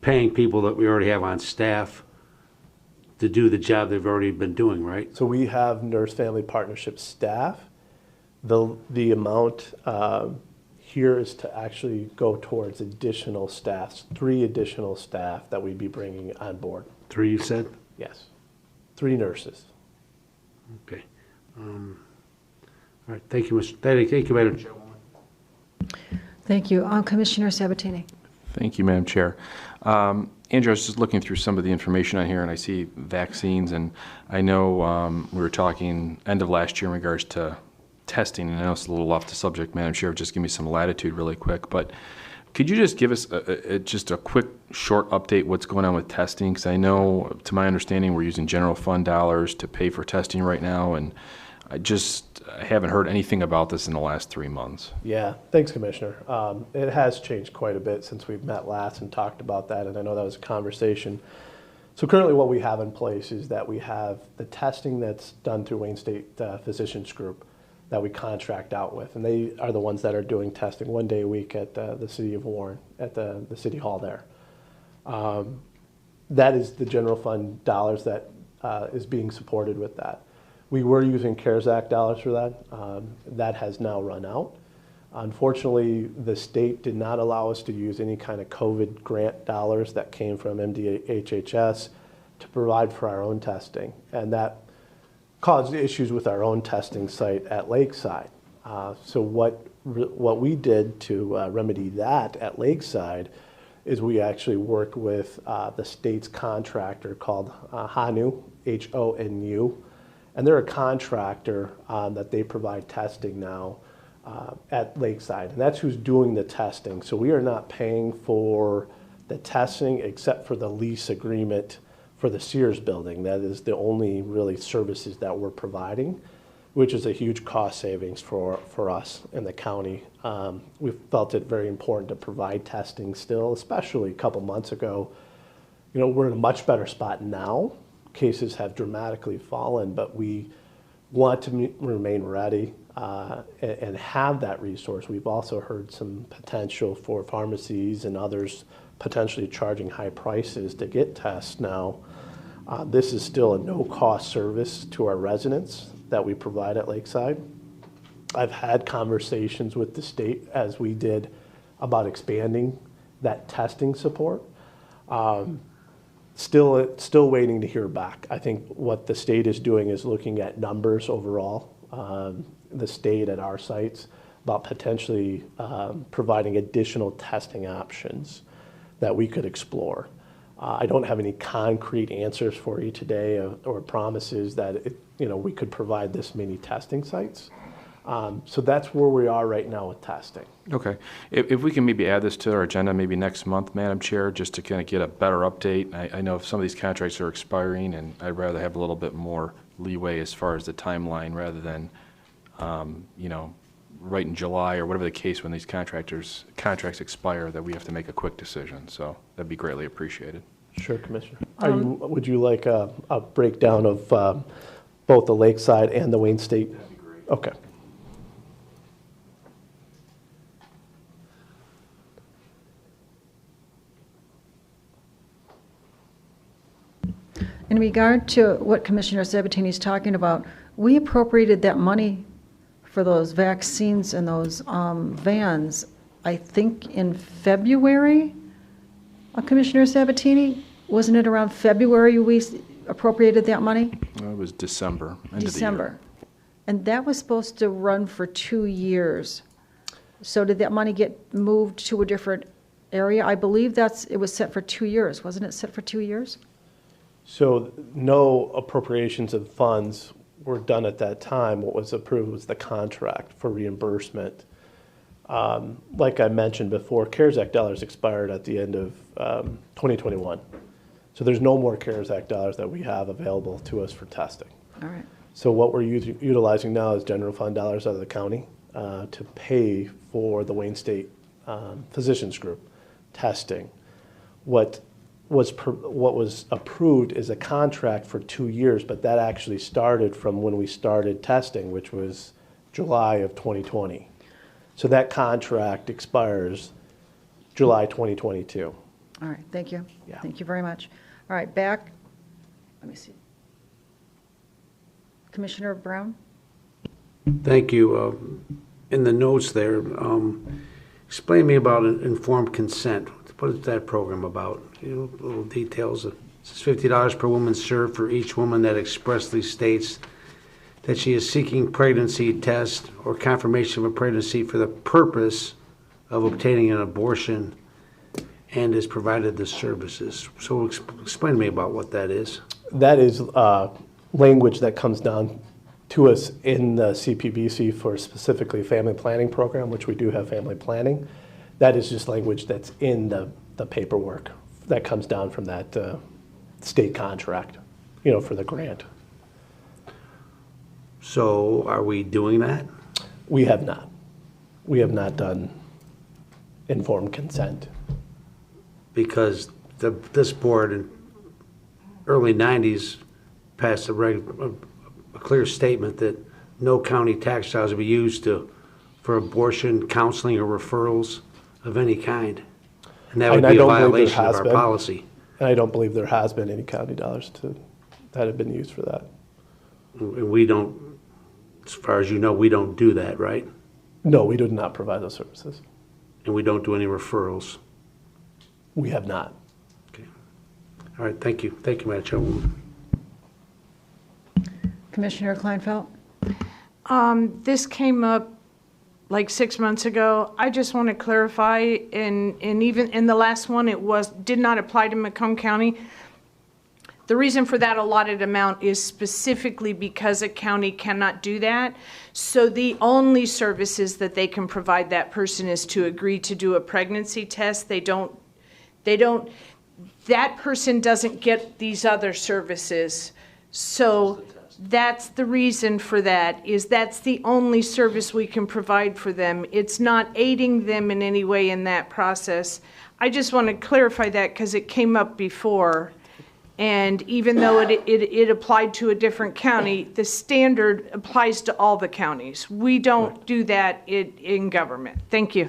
paying people that we already have on staff to do the job they've already been doing, right? So we have nurse-family partnership staff. The amount here is to actually go towards additional staffs, 3 additional staff that we'd be bringing on board. 3, you said? Yes, 3 nurses. Okay. All right, thank you, thank you, Madam Chairwoman. Thank you. Commissioner Sabatini. Thank you, Madam Chair. Andrew, I was just looking through some of the information on here, and I see vaccines, and I know we were talking end of last year in regards to testing, and I know it's a little off the subject, Madam Chair, just give me some latitude really quick, but could you just give us just a quick, short update what's going on with testing? Because I know, to my understanding, we're using general fund dollars to pay for testing right now, and I haven't heard anything about this in the last 3 months. Yeah, thanks, Commissioner. It has changed quite a bit since we've met last and talked about that, and I know that was a conversation. So currently what we have in place is that we have the testing that's done through Wayne State Physicians Group that we contract out with, and they are the ones that are doing testing 1 day a week at the City of Warren, at the City Hall there. That is the general fund dollars that is being supported with that. We were using CARES Act dollars for that. That has now run out. Unfortunately, the state did not allow us to use any kind of COVID grant dollars that came from MDHHS to provide for our own testing. And that caused issues with our own testing site at Lakeside. So what we did to remedy that at Lakeside is we actually worked with the state's contractor called HONU, HONU. And they're a contractor that they provide testing now at Lakeside. And that's who's doing the testing. So we are not paying for the testing except for the lease agreement for the Sears building. That is the only really services that we're providing, which is a huge cost savings for us in the county. We felt it very important to provide testing still, especially a couple months ago. You know, we're in a much better spot now. Cases have dramatically fallen, but we want to remain ready and have that resource. We've also heard some potential for pharmacies and others potentially charging high prices to get tests now. This is still a no-cost service to our residents that we provide at Lakeside. I've had conversations with the state, as we did, about expanding that testing support. Still waiting to hear back. I think what the state is doing is looking at numbers overall, the state at our sites, about potentially providing additional testing options that we could explore. I don't have any concrete answers for you today or promises that we could provide this many testing sites. So that's where we are right now with testing. Okay. If we can maybe add this to our agenda maybe next month, Madam Chair, just to kind of get a better update. I know if some of these contracts are expiring, and I'd rather have a little bit more leeway as far as the timeline rather than, right in July or whatever the case when these contracts expire, that we have to make a quick decision. So that'd be greatly appreciated. Sure, Commissioner. Would you like a breakdown of both the Lakeside and the Wayne State? That'd be great. Okay. In regard to what Commissioner Sabatini is talking about, we appropriated that money for those vaccines and those vans, I think in February, Commissioner Sabatini? Wasn't it around February we appropriated that money? It was December, end December. of the year. And that was supposed to run for 2 years. So did that money get moved to a different area? I believe it was set for 2 years. Wasn't it set for 2 years? So no appropriations of funds were done at that time. What was approved was the contract for reimbursement. Like I mentioned before, CARES Act dollars expired at the end of 2021. So there's no more CARES Act dollars that we have available to us for testing. All right. So what we're utilizing now is general fund dollars out of the county to pay for the Wayne State Physicians Group testing. What was approved is a contract for 2 years, but that actually started from when we started testing, which was July of 2020. So that contract expires July 2022. All right, thank you. Yeah. Thank you very much. All right, back let me see. Commissioner Brown? Thank you. In the notes there, explain to me about informed consent. What is that program about? Little details. It says $50 per woman served for each woman that expressly states that she is seeking pregnancy test or confirmation of a pregnancy for the purpose of obtaining an abortion and is provided the services. So explain to me about what that is. That is language that comes down to us in the CPBC for specifically family planning program, which we do have family planning. That is just language that's in the paperwork that comes down from that state contract, for the grant. So are we doing that? We have not. We have not done informed consent. Because this board in early 90s passed a clear statement that no county tax dollars will be used for abortion, counseling, or referrals of any kind. And that would be a violation of our policy. And I don't believe there has been any county dollars that have been used for that. And we don't, as far as you know, we don't do that, right? No, we do not provide those services. And we don't do any referrals? We have not. Okay. All right, thank you. Thank you, Madam Chairwoman. Commissioner Kleinfeld? This came up like 6 months ago. I just want to clarify, and even in the last one, did not apply to Macomb County. The reason for that allotted amount is specifically because a county cannot do that. So the only services that they can provide that person is to agree to do a pregnancy test. That person doesn't get these other services. So that's the reason for that, is that's the only service we can provide for them. It's not aiding them in any way in that process. I just want to clarify that because it came up before. And even though it applied to a different county, the standard applies to all the counties. We don't do that in government. Thank you.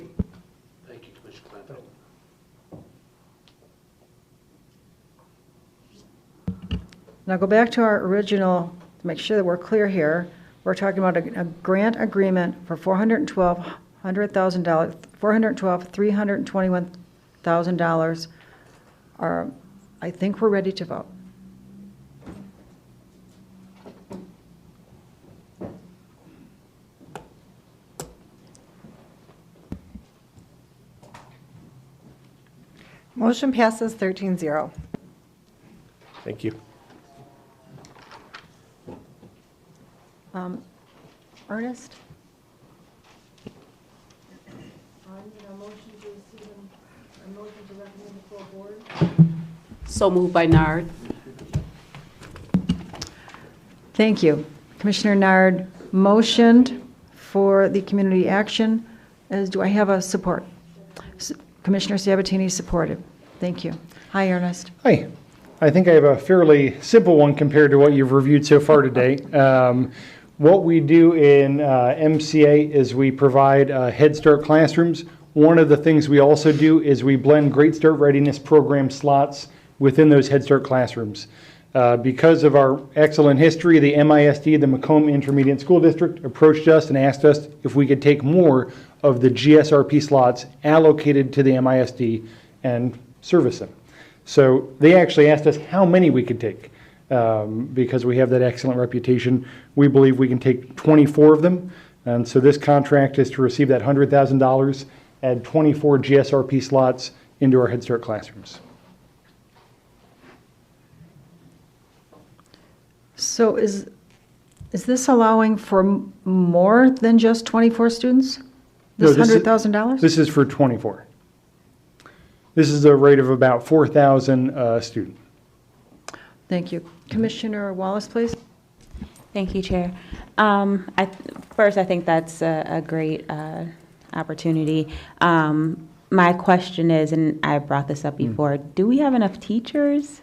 Thank you, Commissioner Kleinfeld. Now go back to our original, to make sure that we're clear here. We're talking about a grant agreement for $321,000. I think we're ready to vote. Motion passes 13-0. Thank you. Ernest? So moved by Nard. Thank you. Commissioner Nard motioned for the community action. Do I have a support? Commissioner Sabatini supported. Thank you. Hi, Ernest. Hi. I think I have a fairly simple one compared to what you've reviewed so far today. What we do in MCA is we provide Head Start classrooms. One of the things we also do is we blend Great Start Readiness Program slots within those Head Start classrooms. Because of our excellent history, the MISD, the Macomb Intermediate School District, approached us and asked us if we could take more of the GSRP slots allocated to the MISD and service them. So they actually asked us how many we could take. Because we have that excellent reputation, we believe we can take 24 of them. And so this contract is to receive that $100,000, add 24 GSRP slots into our Head Start classrooms. So is this allowing for more than just 24 students? This $100,000? This is for 24. This is a rate of about 4,000 a student. Thank you. Commissioner Wallace, please. Thank you, Chair. First, I think that's a great opportunity. My question is, and I brought this up before, do we have enough teachers?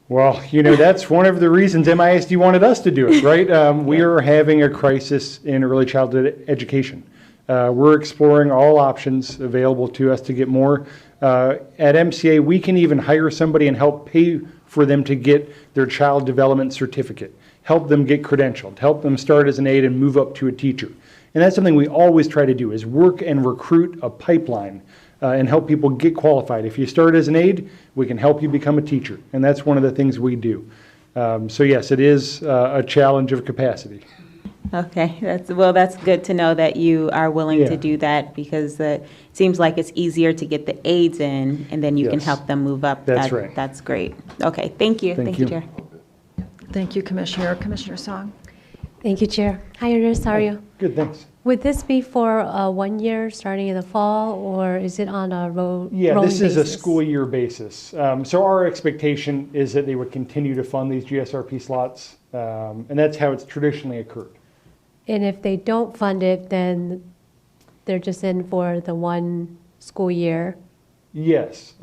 Well, that's one of the reasons MISD wanted us to do it, right? We are having a crisis in early childhood education. We're exploring all options available to us to get more. At MCA, we can even hire somebody and help pay for them to get their child development certificate, help them get credentialed, help them start as an aide and move up to a teacher. And that's something we always try to do, is work and recruit a pipeline and help people get qualified. If you start as an aide, we can help you become a teacher. And that's one of the things we do. So yes, it is a challenge of capacity. Okay, that's good to know that you are willing Yeah. to do that, because it seems like it's easier to get the aides in, and then you can Yes. help them move up. That's right. That's great. Okay, thank you. Thank you, Chair. Thank you, Commissioner. Commissioner Song. Thank you, Chair. Hi, Ernest. How are you? Good, thanks. Would this be for 1 year starting in the fall, or is it on a rolling This is a basis? school year basis. So our expectation is that they would continue to fund these GSRP slots, and that's how it's traditionally occurred. And if they don't fund it, then they're just in for the 1 school year? Yes.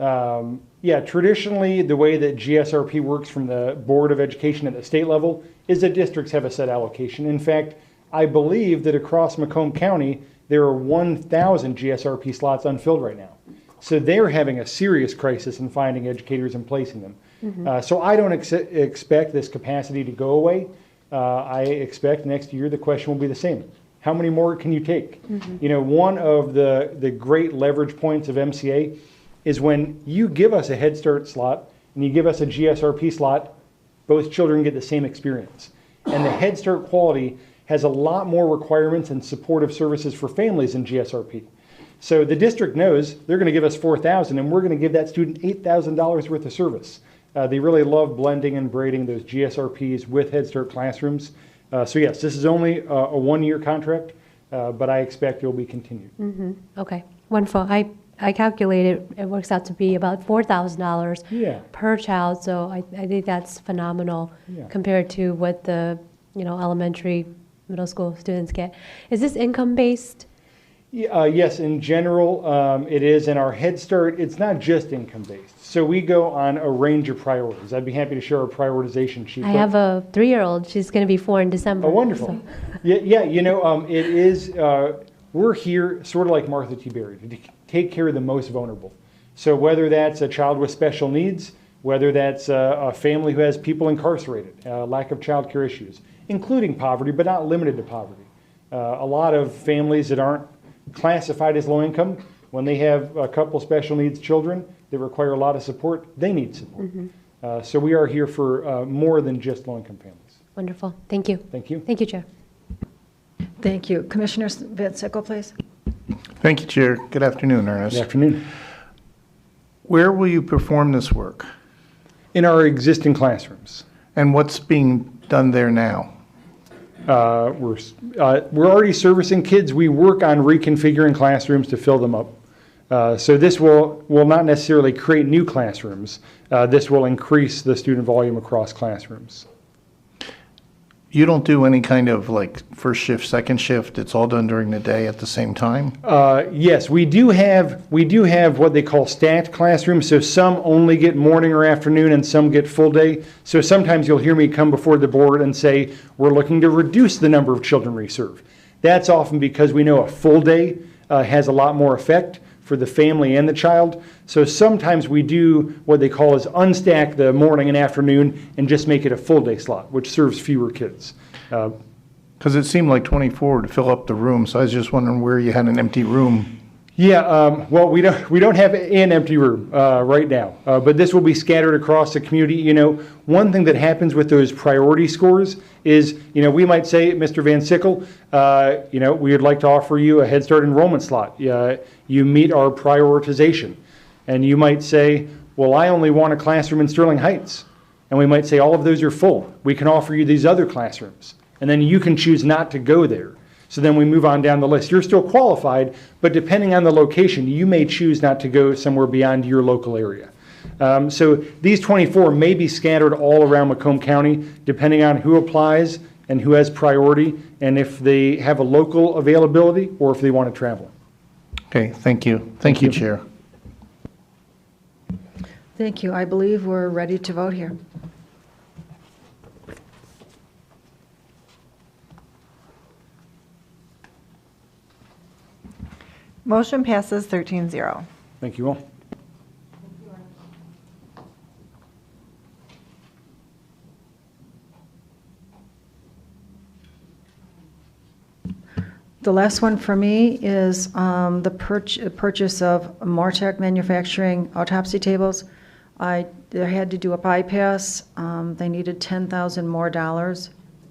Traditionally, the way that GSRP works from the Board of Education at the state level is that districts have a set allocation. In fact, I believe that across Macomb County, there are 1,000 GSRP slots unfilled right now. So they're having a serious crisis in finding educators and placing them. So I don't expect this capacity to go away. I expect next year the question will be the same. How many more can you take? You know, one of the great leverage points of MCA is when you give us a Head Start slot and you give us a GSRP slot, both children get the same experience. And the Head Start quality has a lot more requirements and supportive services for families than GSRP. So the district knows they're going to give us $4,000 and we're going to give that student $8,000 worth of service. They really love blending and braiding those GSRPs with Head Start classrooms. So yes, this is only a 1 year contract, but I expect it will be continued. Okay, wonderful. I calculated it works out to be about $4,000 per child, so I think that's phenomenal compared to what the elementary, middle school students get. Is this income-based? Yes, in general, it is. In our Head Start, it's not just income-based. So we go on a range of priorities. I'd be happy to share a prioritization sheet. I have a 3-year-old. She's going to be 4 in December. Oh, wonderful. So. It is, we're here sort of like Martha T. Berry, to take care of the most vulnerable. So whether that's a child with special needs, whether that's a family who has people incarcerated, lack of child care issues, including poverty, but not limited to poverty. A lot of families that aren't classified as low income, when they have a couple special needs children that require a lot of support, they need support. So we are here for more than just low income families. Wonderful. Thank you. Thank you. Thank you, Chair. Thank you. Commissioner Van Sickle, please. Thank you, Chair. Good afternoon, Ernest. Good afternoon. Where will you perform this work? In our existing classrooms. And what's being done there now? We're already servicing kids. We work on reconfiguring classrooms to fill them up. So this will not necessarily create new classrooms. This will increase the student volume across classrooms. You don't do any kind of like first shift, second shift? It's all done during the day at the same time? Yes, we do have what they call stacked classrooms. So some only get morning or afternoon and some get full day. So sometimes you'll hear me come before the board and say, we're looking to reduce the number of children we serve. That's often because we know a full day has a lot more effect for the family and the child. So sometimes we do what they call is unstack the morning and afternoon and just make it a full day slot, which serves fewer kids. Because it seemed like 24 to fill up the room, so I was just wondering where you had an empty room. Well, we don't have an empty room right now, but this will be scattered across the community. You know, one thing that happens with those priority scores is, we might say, Mr. Van Sickle, we would like to offer you a Head Start enrollment slot. You meet our prioritization. And you might say, well, I only want a classroom in Sterling Heights. And we might say, all of those are full. We can offer you these other classrooms. And then you can choose not to go there. So then we move on down the list. You're still qualified, but depending on the location, you may choose not to go somewhere beyond your local area. So these 24 may be scattered all around Macomb County, depending on who applies and who has priority, and if they have a local availability or if they want to travel. Okay, thank you. Thank you, Chair. Thank you. I believe we're ready to vote here. Motion passes 13-0. Thank you all. The last one for me is the purchase of Mortech Manufacturing autopsy tables. They had to do a bypass. They needed $10,000 more.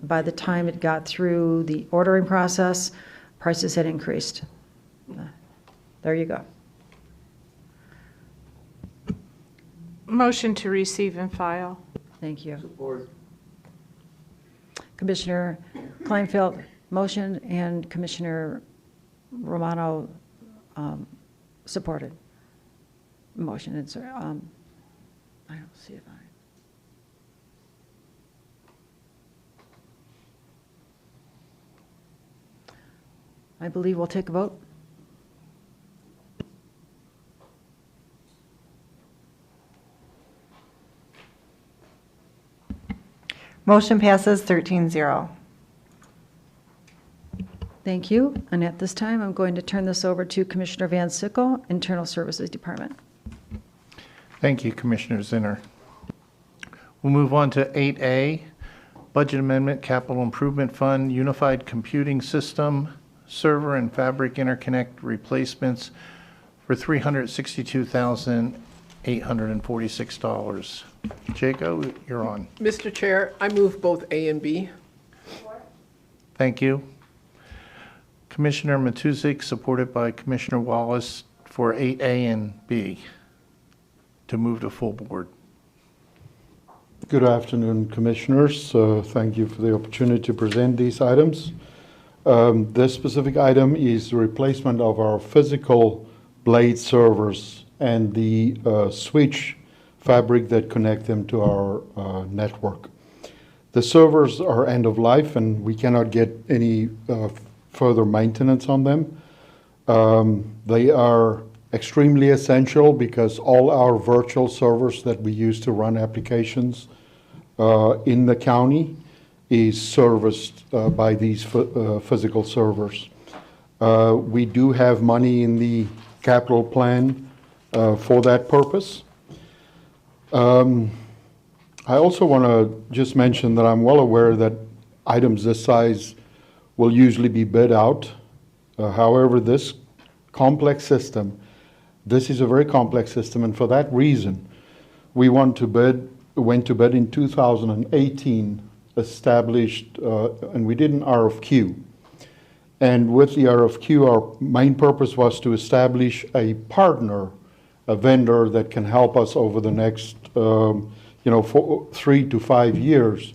By the time it got through the ordering process, prices had increased. There you go. Motion to receive and file. Thank you. Commissioner Kleinfeld, motion, and Commissioner Romano supported. Motion, and I don't see if I believe we'll take a vote. Motion passes 13-0. Thank you. And at this time, I'm going to turn this over to Commissioner Van Sickle, Internal Services Department. Thank you, Commissioner Zinner. We'll move on to 8A, Budget Amendment, Capital Improvement Fund, Unified Computing System, Server and Fabric Interconnect Replacements for $362,846. Jaco, you're on. Mr. Chair, I move both A and B. Thank you. Commissioner Matuzik, supported by Commissioner Wallace for 8A and B to move to full board. Good afternoon, Commissioners. Thank you for the opportunity to present these items. This specific item is the replacement of our physical blade servers and the switch fabric that connect them to our network. The servers are end of life and we cannot get any further maintenance on them. They are extremely essential because all our virtual servers that we use to run applications in the county is serviced by these physical servers. We do have money in the capital plan for that purpose. I also want to just mention that I'm well aware that items this size will usually be bid out. However, this complex system, this is a very complex system, and for that reason, we went to bid in 2018, established, and we did an RFQ. And with the RFQ, our main purpose was to establish a partner, a vendor that can help us over the next 3 to 5 years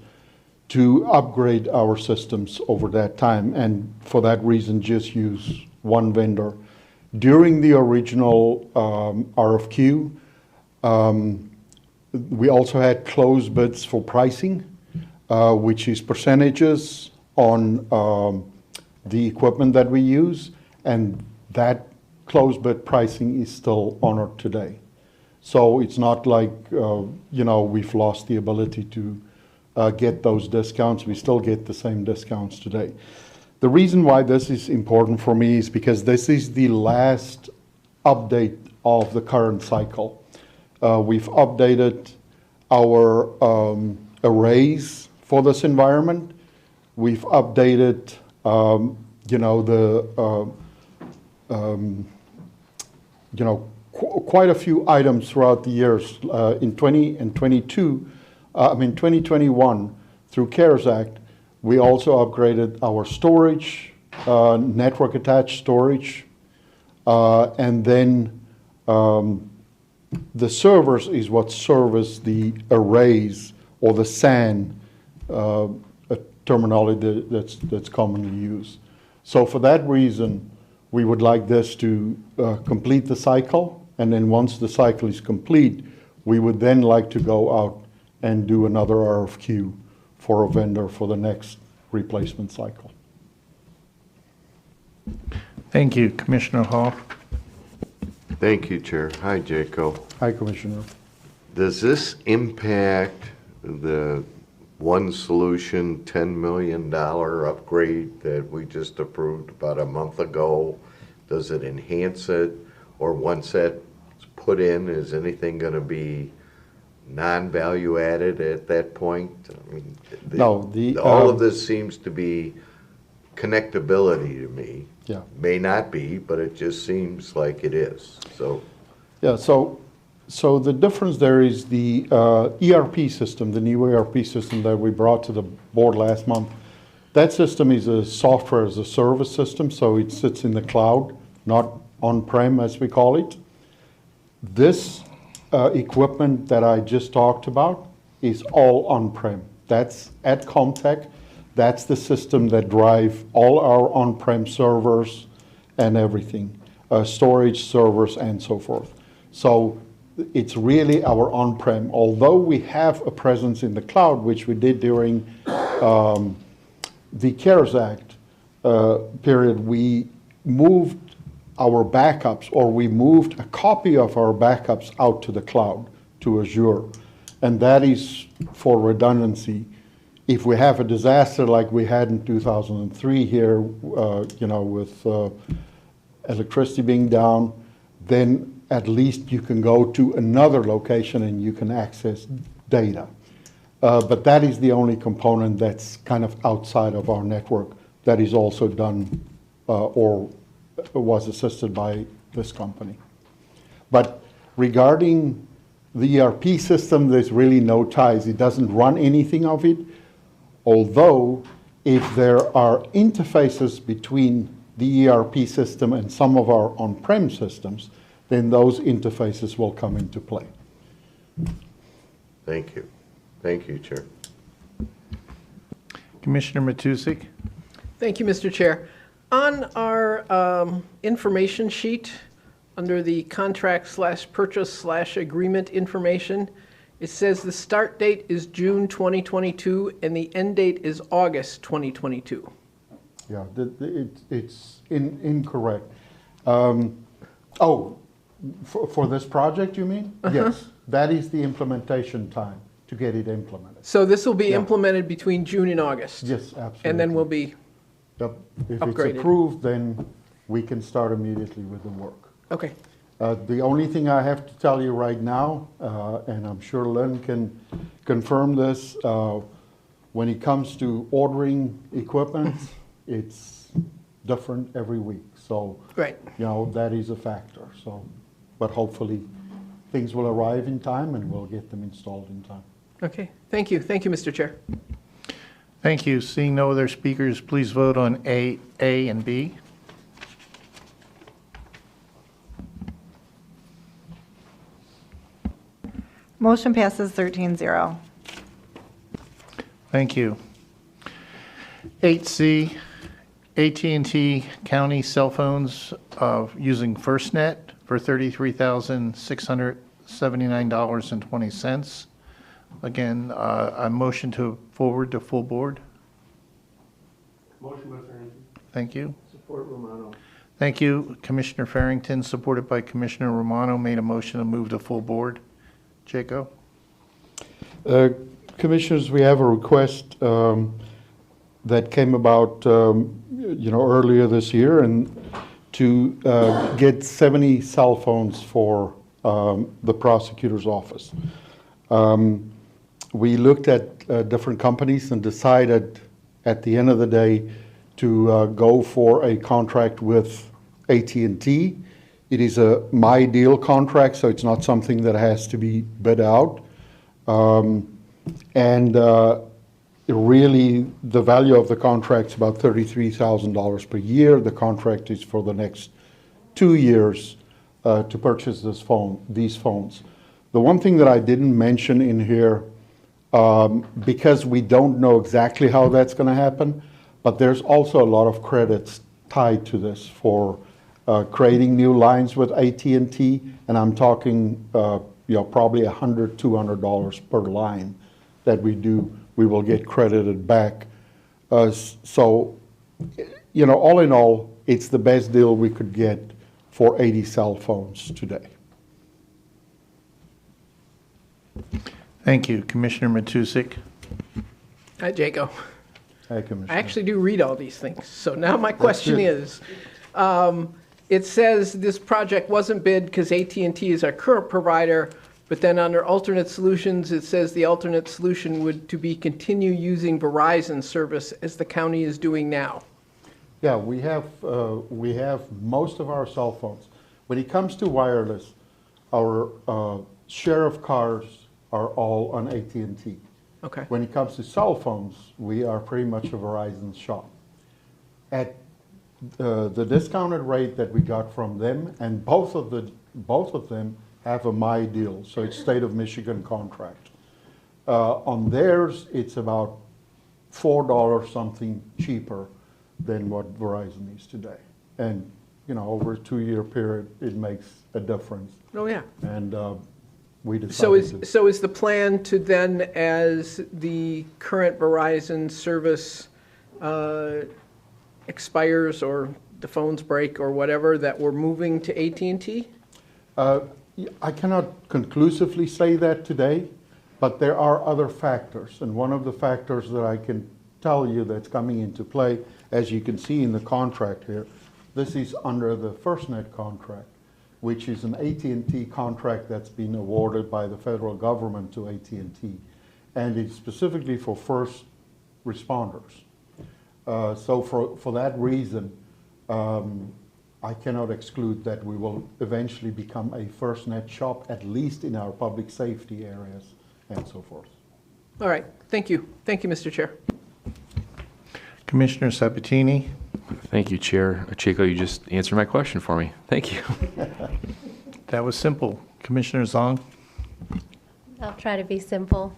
to upgrade our systems over that time, and for that reason just use one vendor. During the original RFQ, we also had closed bids for pricing, which is percentages on the equipment that we use, and that closed bid pricing is still honored today. So it's not like, we've lost the ability to get those discounts. We still get the same discounts today. The reason why this is important for me is because this is the last update of the current cycle. We've updated our arrays for this environment. We've updated, quite a few items throughout the years. In 2021, through CARES Act, we also upgraded our storage, network attached storage, and then the servers is what service the arrays or the SAN terminology that's commonly used. So for that reason, we would like this to complete the cycle, and then once the cycle is complete, we would then like to go out and do another RFQ for a vendor for the next replacement cycle. Thank you, Commissioner Hall. Thank you, Chair. Hi, Jaco. Hi, Commissioner. Does this impact the One Solution $10 million upgrade that we just approved about a month ago Does it enhance it? Or once that's put in, is anything going to be non-value added at that point? I mean, No, all of this seems to be connectability to me. Yeah. May not be, but it just seems like it is. So, Yeah, so the difference there is the ERP system, the new ERP system that we brought to the board last month. That system is a software as a service system, so it sits in the cloud, not on-prem as we call it. This equipment that I just talked about is all on-prem. That's at Comtech. That's the system that drive all our on-prem servers and everything, storage servers and so forth. So it's really our on-prem. Although we have a presence in the cloud, which we did during the CARES Act period, we moved our backups, or we moved a copy of our backups out to the cloud, to Azure. And that is for redundancy. If we have a disaster like we had in 2003 here, with electricity being down, then at least you can go to another location and you can access data. But that is the only component that's kind of outside of our network that is also done or was assisted by this company. But regarding the ERP system, there's really no ties. It doesn't run anything of it. Although, if there are interfaces between the ERP system and some of our on-prem systems, then those interfaces will come into play. thank you. Thank you, Chair. Commissioner Matusik? Thank you, Mr. Chair. On our information sheet, under the contract/purchase/agreement information, it says the start date is June 2022 and the end date is August 2022. Yeah, it's incorrect. For this project, you mean? Yes, that is the implementation time to get it implemented. So this will be implemented between June and August? Yes, absolutely. And then we'll be If upgraded. it's approved, then we can start immediately with the work. Okay. The only thing I have to tell you right now, and I'm sure Lynn can confirm this, when it comes to ordering equipment, it's different every week. So, right. That is a factor. So, but hopefully things will arrive in time and we'll get them installed in time. Okay, thank you. Thank you, Mr. Chair. Thank you. Seeing no other speakers, please vote on A, and B. Motion passes 13-0. Thank you. 8C, AT&T County cell phones using FirstNet for $33,679.20. Again, a motion to forward to full board. Motion by Farrington. Thank you. Support Romano. Thank you. Commissioner Farrington, supported by Commissioner Romano, made a motion to move to full board. Jaco? Commissioners, we have a request that came about, earlier this year, and to get 70 cell phones for the prosecutor's office. We looked at different companies and decided at the end of the day to go for a contract with AT&T. It is a my deal contract, so it's not something that has to be bid out. Really, the value of the contract is about $33,000 per year. The contract is for the next 2 years to purchase these phones. The one thing that I didn't mention in here, because we don't know exactly how that's going to happen, but there's also a lot of credits tied to this for creating new lines with AT&T, and I'm talking probably $100, $200 per line that we do. We will get credited back. So, all in all, it's the best deal we could get for 80 cell phones today. Thank you. Commissioner Matusik? Hi, Jaco. Hi, Commissioner. I actually do read all these things. So now my question is, it says this project wasn't bid because AT&T is our current provider, but then under alternate solutions, it says the alternate solution would to be continue using Verizon service as the county is doing now. Yeah, we have most of our cell phones. When it comes to wireless, our share of cars are all on AT&T. Okay. When it comes to cell phones, we are pretty much a Verizon shop. At the discounted rate that we got from them, and both of them have a My deal, so it's state of Michigan contract. On theirs, it's about $4 something cheaper than what Verizon is today. And, you know, over a 2-year period, it makes a difference. Oh, yeah. And we decided So is the plan to then, as the current Verizon service expires or the phones break or whatever, that we're moving to AT&T? I cannot conclusively say that today, but there are other factors. And one of the factors that I can tell you that's coming into play, as you can see in the contract here, this is under the FirstNet contract, which is an AT&T contract that's been awarded by the federal government to AT&T. And it's specifically for first responders. So for that reason, I cannot exclude that we will eventually become a FirstNet shop, at least in our public safety areas and so forth. All right, thank you. Thank you, Mr. Chair. Commissioner Sabatini. Thank you, Chair. Chico, you just answered my question for me. Thank you. That was simple. Commissioner Zong. I'll try to be simple.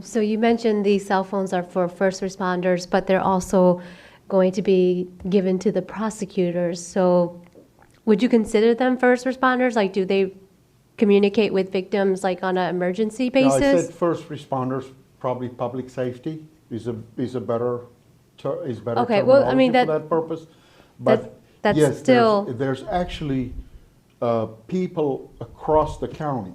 So you mentioned these cell phones are for first responders, but they're also going to be given to the prosecutors. So would you consider them first responders? Like, do they communicate with victims like on an emergency basis? No, I said first responders, probably public safety is a better Okay, well, I mean, terminology for that purpose. But that's yes, still there's actually people across the county,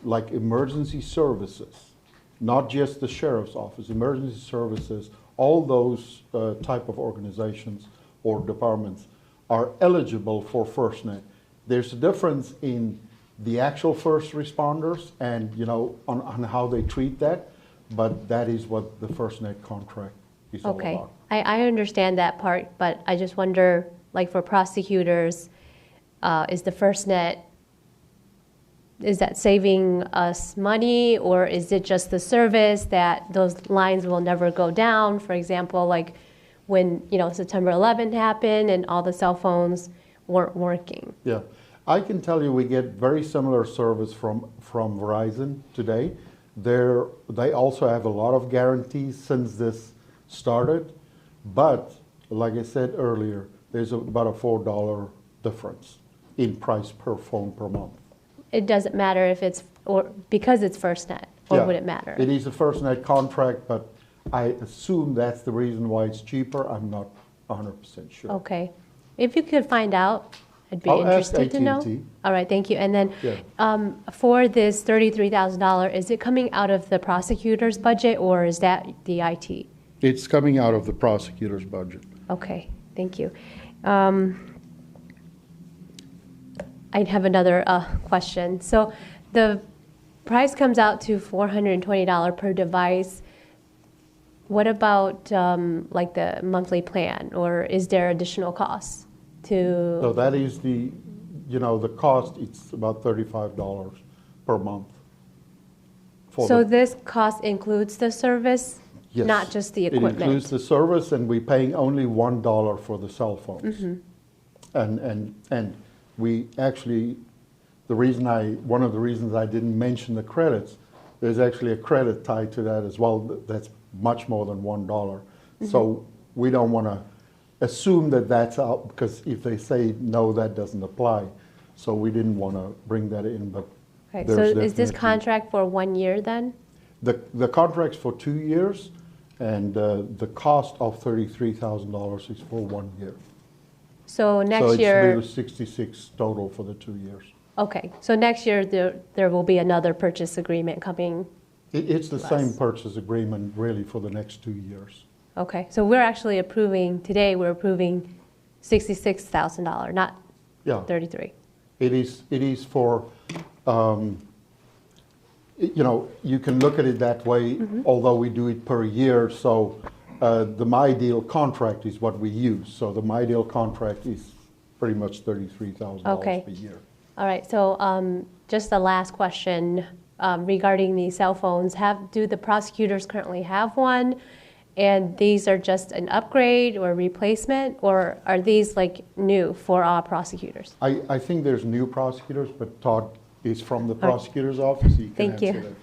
like emergency services, not just the sheriff's office, emergency services, all those type of organizations or departments are eligible for FirstNet. There's a difference in the actual first responders and, you know, on how they treat that, but that is what the FirstNet contract is all okay. about. I understand that part, but I just wonder, like for prosecutors, is the FirstNet, is that saving us money, or is it just the service that those lines will never go down? For example, like when, you know, September 11th happened and all the cell phones weren't working. Yeah, I can tell you we get very similar service from Verizon today. They also have a lot of guarantees since this started, but like I said earlier, there's about a $4 difference in price per phone per month. It doesn't matter if it's, or because it's FirstNet, or Yeah, would it matter? It is a FirstNet contract, but I assume that's the reason why it's cheaper. I'm not 100% sure. Okay. If you could find out, I'd be I'll ask interested to know. AT&T. All right, thank you. And then Yeah. for this $33,000, is it coming out of the prosecutor's budget, or is that the IT? It's coming out of the prosecutor's budget. Okay, thank you. I have another question. So the price comes out to $420 per device. What about like the monthly plan, or is there additional costs to? So that is the cost. It's about $35 per month. So this cost includes the service, Yes. not just the equipment? It includes the service, and we're paying only $1 for the cell phones. Mm-hmm. And we actually, one of the reasons I didn't mention the credits, there's actually a credit tied to that as well. That's much more than $1. Mm-hmm. So we don't want to assume that that's out, because if they say no, that doesn't apply. So we didn't want to bring that in, but Okay, so there's is this definitely- contract for 1 year then? The contract's for 2 years, and the cost of $33,000 is for 1 year. So next So year, it's really 66 total for the 2 years. okay, so next year there will be another purchase agreement coming. It's the to same us. purchase agreement really for the next 2 years. Okay, so we're actually approving, today we're approving $66,000, Yeah. 33. It is for, you can look at it that way, although we do it per year. So the MyDeal contract is what we use. So the MyDeal contract is pretty much $33,000 Okay. per year. All right, so just the last question regarding the cell phones. Do the prosecutors currently have one? And these are just an upgrade or replacement, or are these like new for all prosecutors? I think there's new prosecutors, but Todd is from the prosecutor's office. He can Thank answer you. that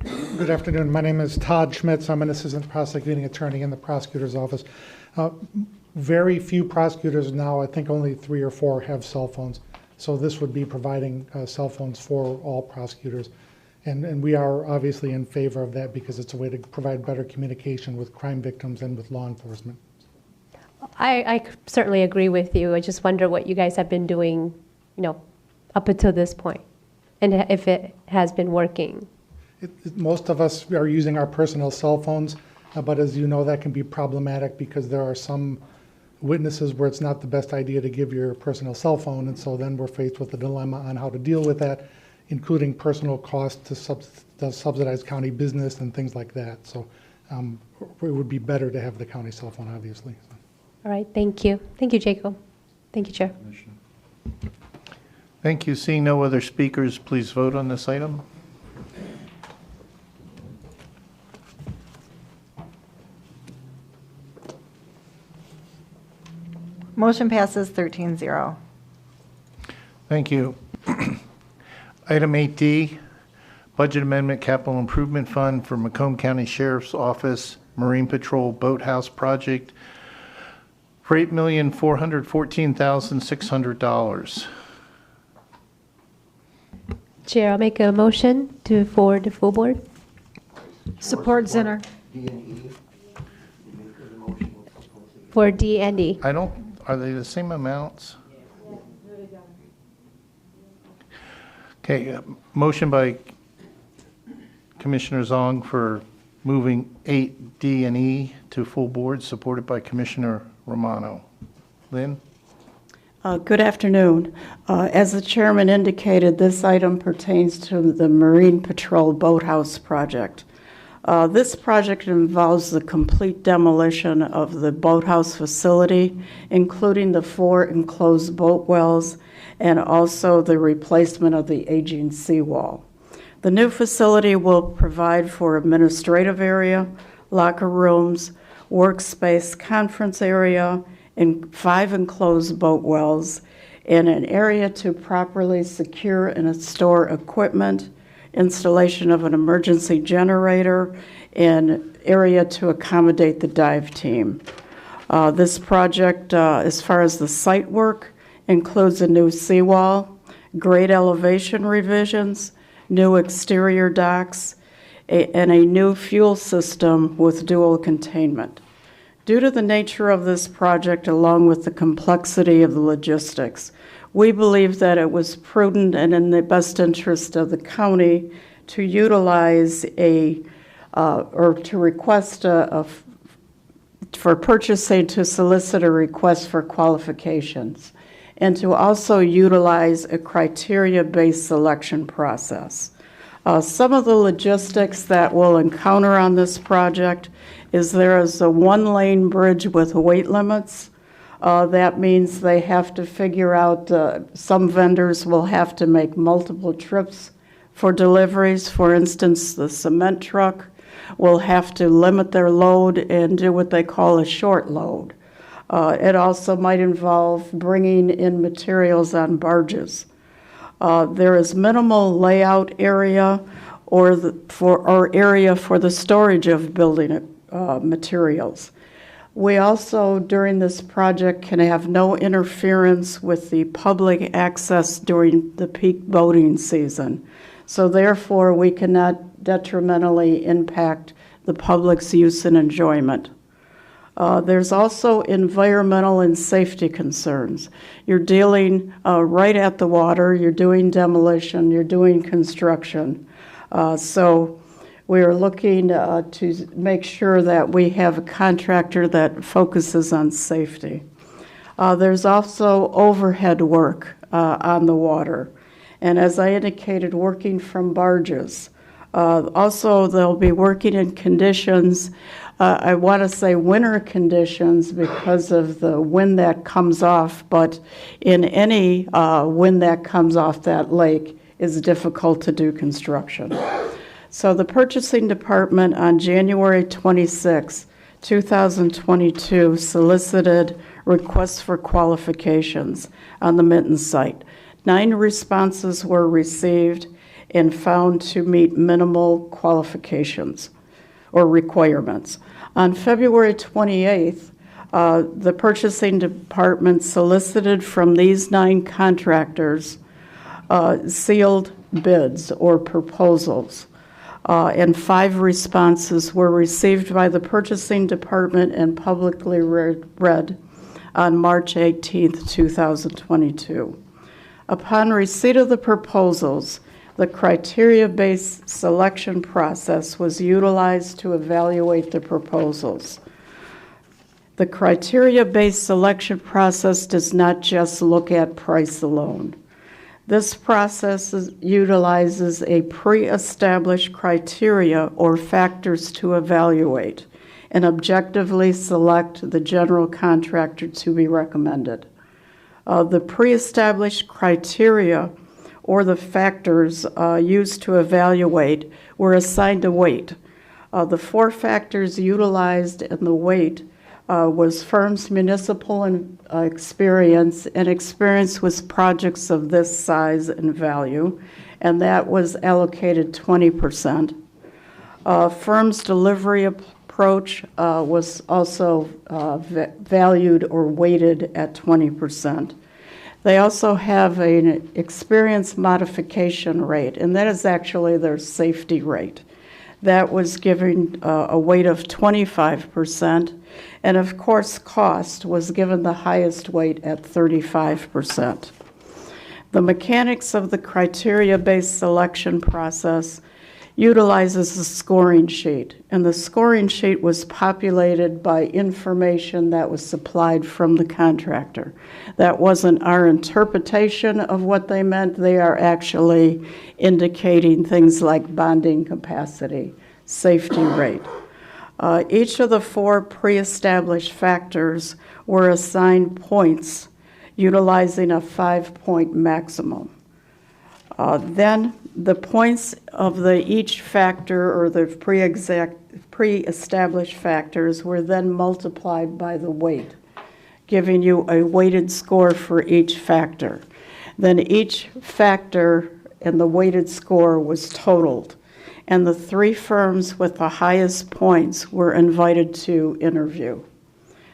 question. Good afternoon. My name is Todd Schmitz. I'm an assistant prosecuting attorney in the prosecutor's office. Very few prosecutors now, I think only 3 or 4 have cell phones. So this would be providing cell phones for all prosecutors. And we are obviously in favor of that because it's a way to provide better communication with crime victims and with law enforcement. I certainly agree with you. I just wonder what you guys have been doing, up until this point, and if it has been working. Most of us are using our personal cell phones, but as you know, that can be problematic because there are some witnesses where it's not the best idea to give your personal cell phone, and so then we're faced with a dilemma on how to deal with that, including personal costs to subsidize county business and things like that. So it would be better to have the county cell phone, obviously. All right, thank you. Thank you, Jacob. Thank you, Chair. Thank you. Seeing no other speakers, please vote on this item. Motion passes 13-0. Thank you. Item 8D, Budget Amendment Capital Improvement Fund for Macomb County Sheriff's Office Marine Patrol Boathouse Project for $8,414,600. Chair, I'll make a motion to forward the full board. Support Zinner. For D and E. Are they the same amounts? Okay, motion by Commissioner Zong for moving 8D and E to full board, supported by Commissioner Romano. Lynn? Good afternoon. As the chairman indicated, this item pertains to the Marine Patrol Boathouse project. This project involves the complete demolition of the boathouse facility, including the 4 enclosed boat wells and also the replacement of the aging seawall. The new facility will provide for administrative area, locker rooms, workspace, conference area, and 5 enclosed boat wells, and an area to properly secure and store equipment, installation of an emergency generator, and area to accommodate the dive team. This project, as far as the site work, includes a new seawall, grade elevation revisions, new exterior docks, and a new fuel system with dual containment. Due to the nature of this project, along with the complexity of the logistics, we believe that it was prudent and in the best interest of the county to utilize or to request for purchasing to solicit a request for qualifications, and to also utilize a criteria-based selection process. Some of the logistics that we'll encounter on this project is there is a 1-lane bridge with weight limits. That means they have to figure out, some vendors will have to make multiple trips for deliveries. For instance, the cement truck will have to limit their load and do what they call a short load. It also might involve bringing in materials on barges. There is minimal layout area or area for the storage of building materials. We also, during this project, can have no interference with the public access during the peak boating season. So therefore, we cannot detrimentally impact the public's use and enjoyment. There's also environmental and safety concerns. You're dealing right at the water, you're doing demolition, you're doing construction. So we are looking to make sure that we have a contractor that focuses on safety. There's also overhead work on the water. And as I indicated, working from barges. Also, they'll be working in conditions, I want to say winter conditions because of the wind that comes off, but in any wind that comes off that lake is difficult to do construction. So the purchasing department on January 26, 2022 solicited requests for qualifications on the Minton site. 9 responses were received and found to meet minimal qualifications or requirements. On February 28th, the purchasing department solicited from these 9 contractors sealed bids or proposals, and 5 responses were received by the purchasing department and publicly read on March 18th, 2022. Upon receipt of the proposals, the criteria-based selection process was utilized to evaluate the proposals. The criteria-based selection process does not just look at price alone. This process utilizes a pre-established criteria or factors to evaluate and objectively select the general contractor to be recommended. The pre-established criteria or the factors used to evaluate were assigned a weight. The 4 factors utilized in the weight was firm's municipal experience and experience with projects of this size and value, and that was allocated 20%. Firm's delivery approach was also valued or weighted at 20%. They also have an experience modification rate, and that is actually their safety rate. That was given a weight of 25%, and of course cost was given the highest weight at 35%. The mechanics of the criteria-based selection process utilizes a scoring sheet, and the scoring sheet was populated by information that was supplied from the contractor. That wasn't our interpretation of what they meant. They are actually indicating things like bonding capacity, safety rate. Each of the 4 pre-established factors were assigned points utilizing a 5-point maximum. Then the points of each factor or the pre-established factors were then multiplied by the weight, giving you a weighted score for each factor. Then each factor and the weighted score was totaled, and the 3 firms with the highest points were invited to interview.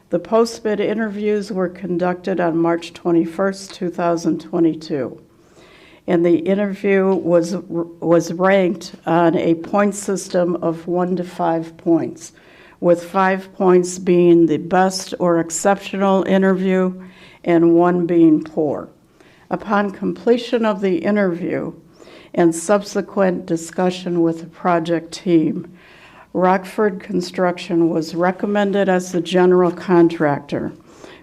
The post-bid interviews were conducted on March 21st, 2022. And the interview was ranked on a point system of 1 to 5 points, with 5 points being the best or exceptional interview and 1 being poor. Upon completion of the interview and subsequent discussion with the project team, Rockford Construction was recommended as the general contractor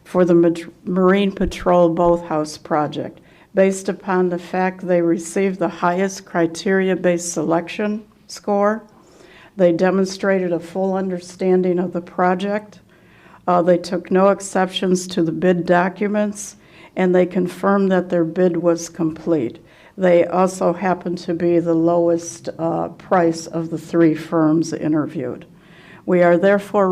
for the Marine Patrol Boathouse project, based upon the fact they received the highest criteria-based selection score. They demonstrated a full understanding of the project. They took no exceptions to the bid documents, and they confirmed that their bid was complete. They also happened to be the lowest price of the 3 firms interviewed. We are therefore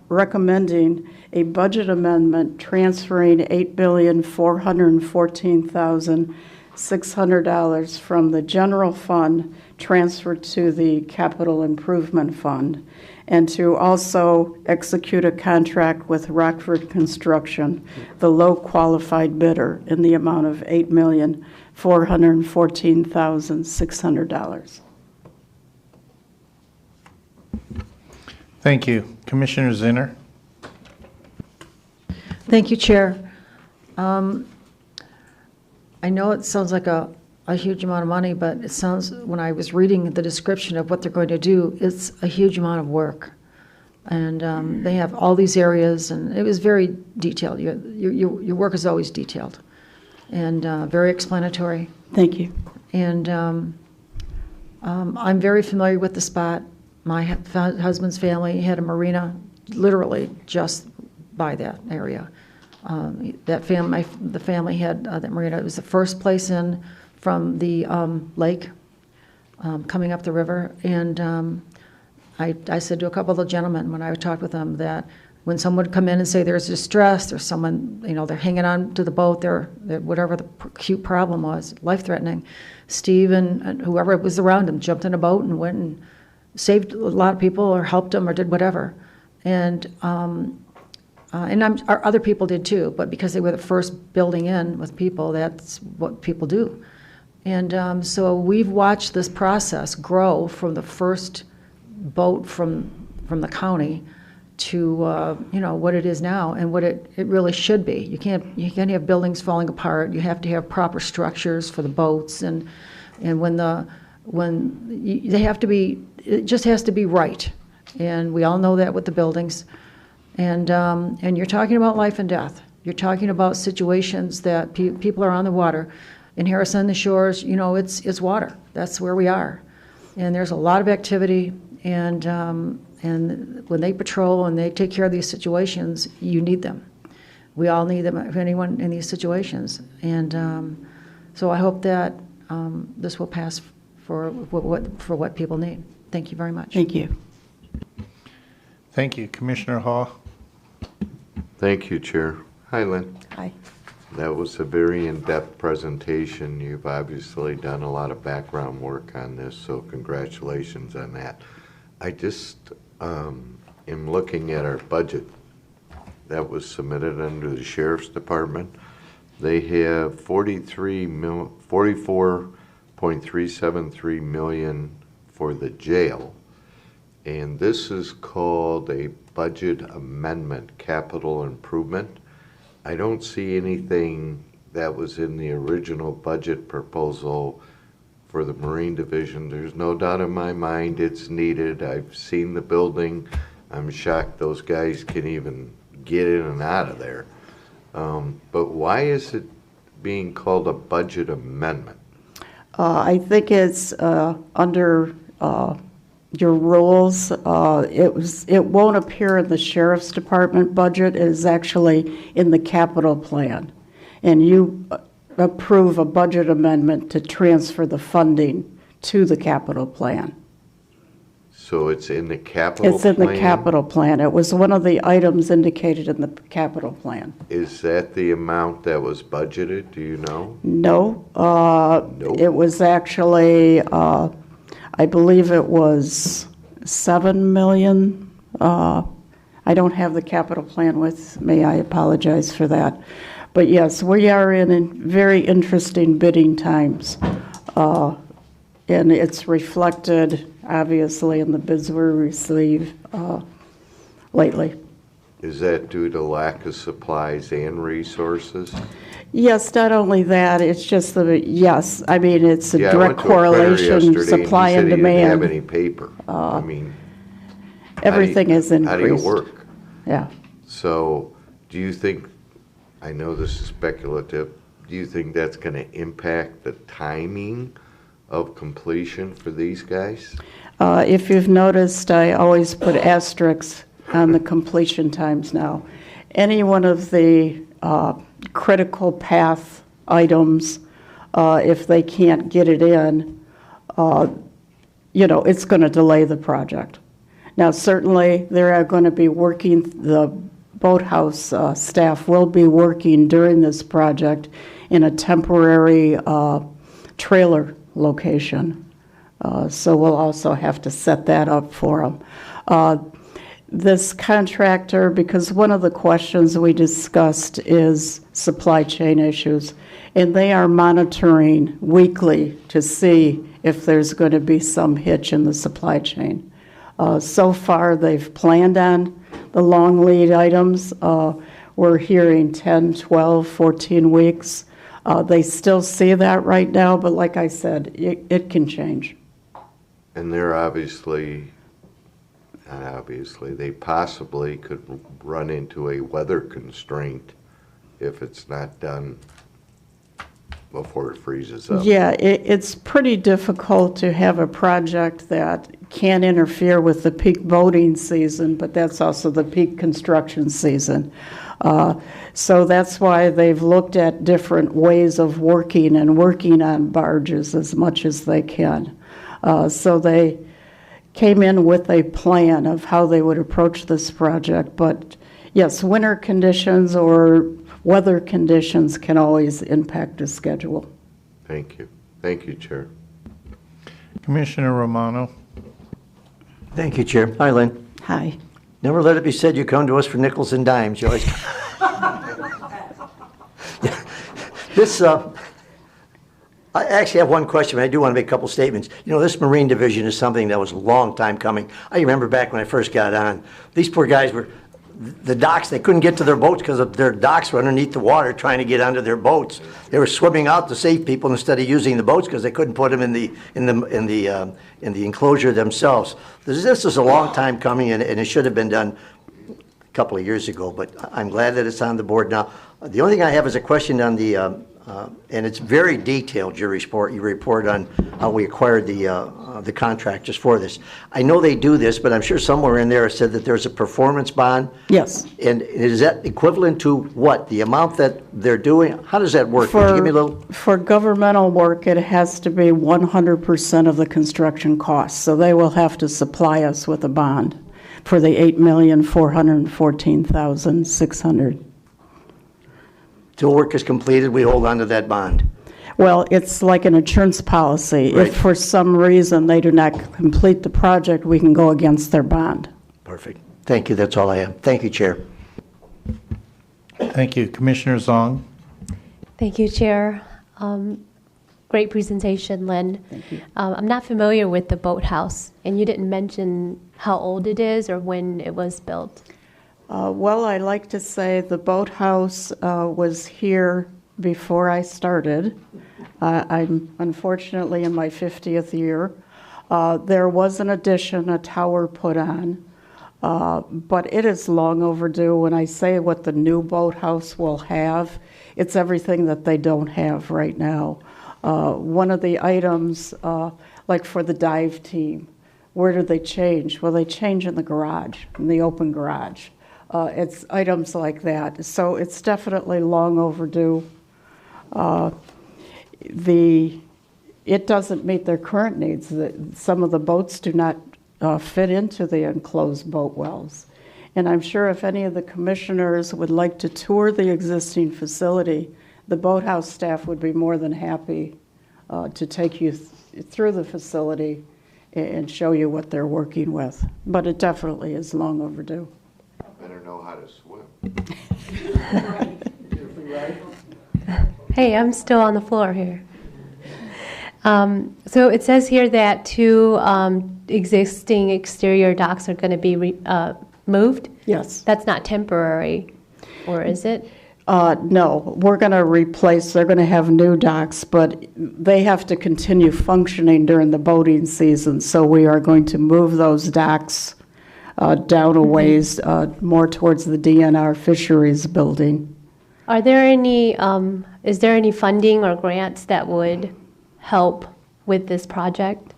recommending a budget amendment transferring $8,414,600 from the general fund transferred to the capital improvement fund, and to also execute a contract with Rockford Construction, the low qualified bidder, in the amount of $8,414,600. Thank you. Commissioner Zinner. Thank you, Chair. I know it sounds like a huge amount of money, but it sounds, when I was reading the description of what they're going to do, it's a huge amount of work. And they have all these areas, and it was very detailed. Your work is always detailed and very explanatory. Thank you. And I'm very familiar with the spot. My husband's family had a marina literally just by that area. The family had that marina. It was the first place in from the lake coming up the river. And I said to a couple of the gentlemen when I talked with them that when someone would come in and say there's distress, there's someone, they're hanging on to the boat, they're whatever the acute problem was, life-threatening, Steve and whoever was around him jumped in a boat and went and saved a lot of people or helped them or did whatever. And other people did too, but because they were the first building in with people, that's what people do. And so we've watched this process grow from the first boat from the county to what it is now and what it really should be. You can't have buildings falling apart. You have to have proper structures for the boats, and they have to be, it just has to be right. And we all know that with the buildings. And you're talking about life and death. You're talking about situations that people are on the water. In Harrison on the shores, it's water. That's where we are. And there's a lot of activity. And when they patrol and they take care of these situations, you need them. We all need them, if anyone in these situations. And so I hope that this will pass for what people need. Thank you very much. Thank you. Thank you. Commissioner Hall. Thank you, Chair. Hi, Lynn. Hi. That was a very in-depth presentation. You've obviously done a lot of background work on this, so congratulations on that. I just am looking at our budget that was submitted under the Sheriff's Department. They have $44.373 million for the jail. And this is called a budget amendment, capital improvement. I don't see anything that was in the original budget proposal for the Marine Division. There's no doubt in my mind it's needed. I've seen the building. I'm shocked those guys can even get in and out of there. But why is it being called a budget amendment? I think it's under your rules. It won't appear in the Sheriff's Department budget. It is actually in the capital plan. And you approve a budget amendment to transfer the funding to the capital plan. So it's in the capital plan? It's in the capital plan. It was one of the items indicated in the capital plan. Is that the amount that was budgeted? Do you know? No. Nope. It was actually, I believe it was 7 million. I don't have the capital plan with me. I apologize for that. But yes, we are in very interesting bidding times. And it's reflected, obviously, in the bids we receive lately. Is that due to lack of supplies and resources? Yes, not only that, it's just it's a Yeah, direct correlation, supply and He demand. didn't have any paper. Everything is increased. How do you work? Yeah. So do you think, I know this is speculative, do you think that's going to impact the timing of completion for these guys? If you've noticed, I always put asterisks on the completion times now. Any one of the critical path items, if they can't get it in, it's going to delay the project. Now, certainly, they are going to be working, the Boathouse staff will be working during this project in a temporary trailer location. So we'll also have to set that up for them. This contractor, because one of the questions we discussed is supply chain issues, and they are monitoring weekly to see if there's going to be some hitch in the supply chain. So far, they've planned on the long lead items. We're hearing 10, 12, 14 weeks. They still see that right now, but like I said, it can change. And they're obviously, And obviously, they possibly could run into a weather constraint if it's not done before it freezes up. Yeah, it's pretty difficult to have a project that can't interfere with the peak boating season, but that's also the peak construction season. So that's why they've looked at different ways of working and working on barges as much as they can. So they came in with a plan of how they would approach this project. But yes, winter conditions or weather conditions can always impact the schedule. Thank you. Thank you, Chair. Commissioner Romano. Thank you, Chair. Hi, Lynn. Hi. Never let it be said you come to us for nickels and dimes. You always. This, I actually have one question, but I do want to make a couple statements. You know, this Marine Division is something that was a long time coming. I remember back when I first got on, these poor guys were, the docks, they couldn't get to their boats because their docks were underneath the water trying to get onto their boats. They were swimming out to save people instead of using the boats because they couldn't put them in the enclosure themselves. This is a long time coming, and it should have been done a couple of years ago, but I'm glad that it's on the board now. The only thing I have is a question on the, and it's very detailed, your report on how we acquired the contract just for this. I know they do this, but I'm sure somewhere in there it said that there's a performance bond. Yes. And is that equivalent to what? The amount that they're doing? How does that work? Could you give me a little? For governmental work, it has to be 100% of the construction costs. So they will have to supply us with a bond for the $8,414,600. Till work is completed, we hold on to that bond. Well, it's like an insurance policy. Right. If for some reason they do not complete the project, we can go against their bond. Perfect. Thank you. That's all I have. Thank you, Chair. Thank you. Commissioner Zong. Thank you, Chair. Great presentation, Lynn. Thank you. I'm not familiar with the boathouse, and you didn't mention how old it is or when it was built. Well, I like to say the boathouse was here before I started. I'm unfortunately in my 50th year. There was an addition, a tower put on, but it is long overdue. When I say what the new boathouse will have, it's everything that they don't have right now. One of the items, like for the dive team, where do they change? Well, they change in the garage, in the open garage. It's items like that. So it's definitely long overdue. It doesn't meet their current needs. Some of the boats do not fit into the enclosed boat wells. And I'm sure if any of the commissioners would like to tour the existing facility, the boathouse staff would be more than happy to take you through the facility and show you what they're working with. But it definitely is long overdue. Better know how to swim. Hey, I'm still on the floor here. So it says here that 2 existing exterior docks are going to be moved? Yes. That's not temporary, or is it? No, we're going to replace, they're going to have new docks, but they have to continue functioning during the boating season, so we are going to move those docks down a ways, more towards the DNR Fisheries building. Are there any, is there any funding or grants that would help with this project?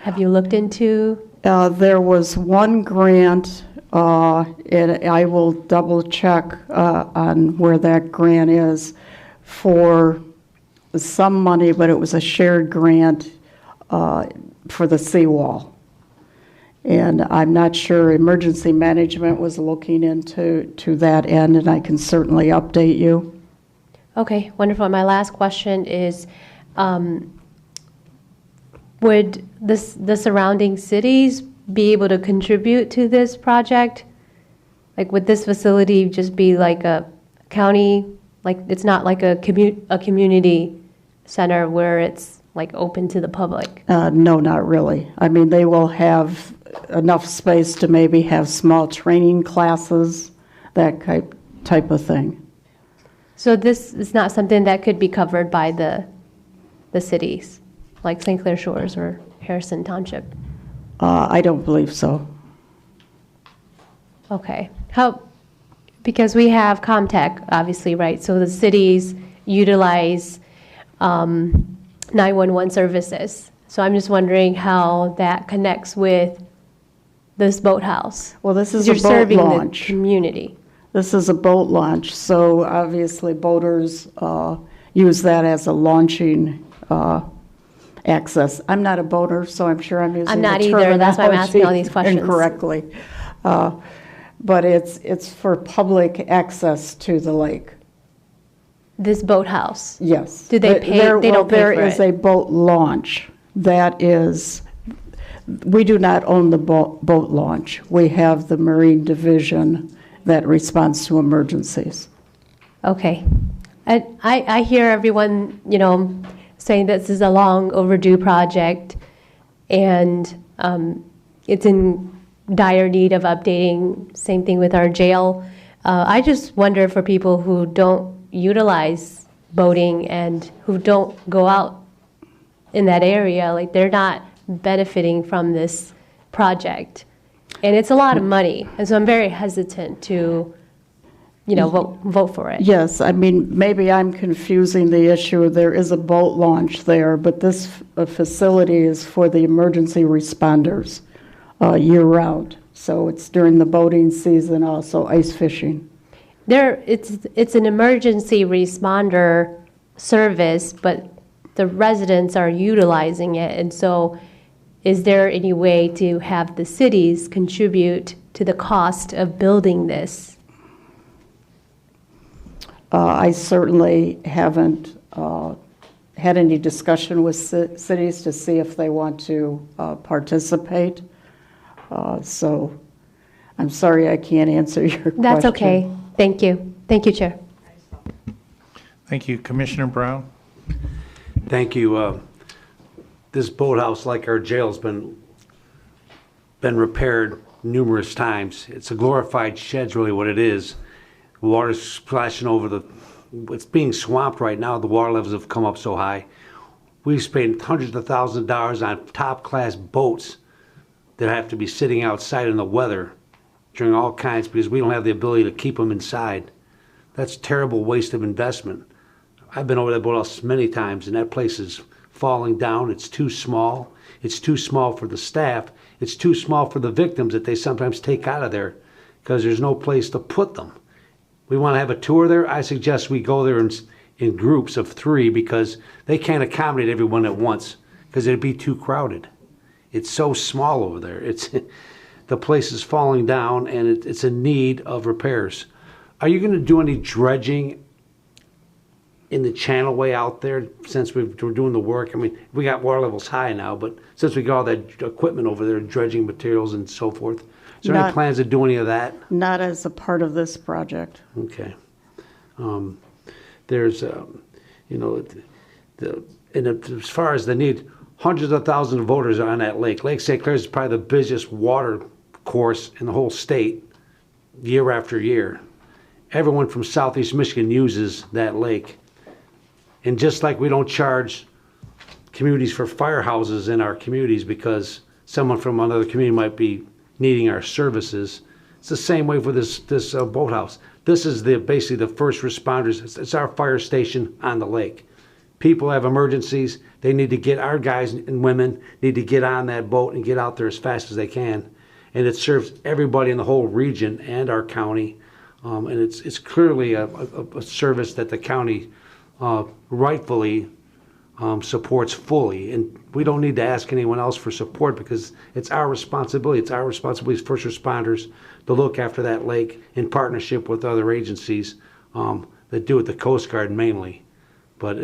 Have you looked into? There was one grant, and I will double check on where that grant is for some money, but it was a shared grant for the seawall. And I'm not sure emergency management was looking into that end, and I can certainly update you. Okay, wonderful. My last question is, would the surrounding cities be able to contribute to this project? Like, would this facility just be like a county, like it's not like a community center where it's like open to the public? No, not really. I mean, they will have enough space to maybe have small training classes, that type of thing. So this is not something that could be covered by the cities, like St. Clair Shores or Harrison Township? I don't believe so. Okay. Because we have Comtech, obviously, right? So the cities utilize 911 services. So I'm just wondering how that connects with this boathouse. Well, this is You're a boat serving launch. the community. This is a boat launch, so obviously boaters use that as a launching access. I'm not a boater, so I'm sure I'm using I'm not the either, that's why I'm asking all these terminology questions. incorrectly. But it's for public access to the lake. This boathouse? Yes. Do they pay? They don't pay There for is it. a boat launch. That is, we do not own the boat launch. We have the Marine Division that responds to emergencies. Okay. I hear everyone, saying this is a long overdue project, and it's in dire need of updating. Same thing with our jail. I just wonder for people who don't utilize boating and who don't go out in that area, like they're not benefiting from this project. And it's a lot of money, and so I'm very hesitant to, vote for it. Yes, I mean, maybe I'm confusing the issue. There is a boat launch there, but this facility is for the emergency responders year-round. So it's during the boating season, also ice fishing. It's an emergency responder service, but the residents are utilizing it, and so is there any way to have the cities contribute to the cost of building this? I certainly haven't had any discussion with cities to see if they want to participate. So I'm sorry I can't answer your question. That's okay. Thank you. Thank you, Chair. Thank you. Commissioner Brown? Thank you. This boathouse, like our jail, has been repaired numerous times. It's a glorified shed's really what it is. Water's splashing over it's being swamped right now. The water levels have come up so high. We've spent hundreds of thousands of dollars on top-class boats that have to be sitting outside in the weather during all kinds because we don't have the ability to keep them inside. That's a terrible waste of investment. I've been over that boathouse many times, and that place is falling down. It's too small. It's too small for the staff. It's too small for the victims that they sometimes take out of there because there's no place to put them. We want to have a tour there. I suggest we go there in groups of 3 because they can't accommodate everyone at once because it'd be too crowded. It's so small over there. The place is falling down, and it's in need of repairs. Are you going to do any dredging in the channelway out there since we're doing the work? I mean, we got water levels high now, but since we got all that equipment over there, dredging materials and so forth, is there any plans to do any of that? Not as a part of this project. Okay. There's, and as far as the need, hundreds of thousands of voters are on that lake. Lake St. Clair is probably the busiest water course in the whole state, year after year. Everyone from Southeast Michigan uses that lake. And just like we don't charge communities for firehouses in our communities because someone from another community might be needing our services, it's the same way for this boathouse. This is basically the first responders. It's our fire station on the lake. People have emergencies. They need to get, our guys and women need to get on that boat and get out there as fast as they can. And it serves everybody in the whole region and our county. And it's clearly a service that the county rightfully supports fully. And we don't need to ask anyone else for support because it's our responsibility. It's our responsibility as first responders to look after that lake in partnership with other agencies that do it, the Coast Guard mainly. But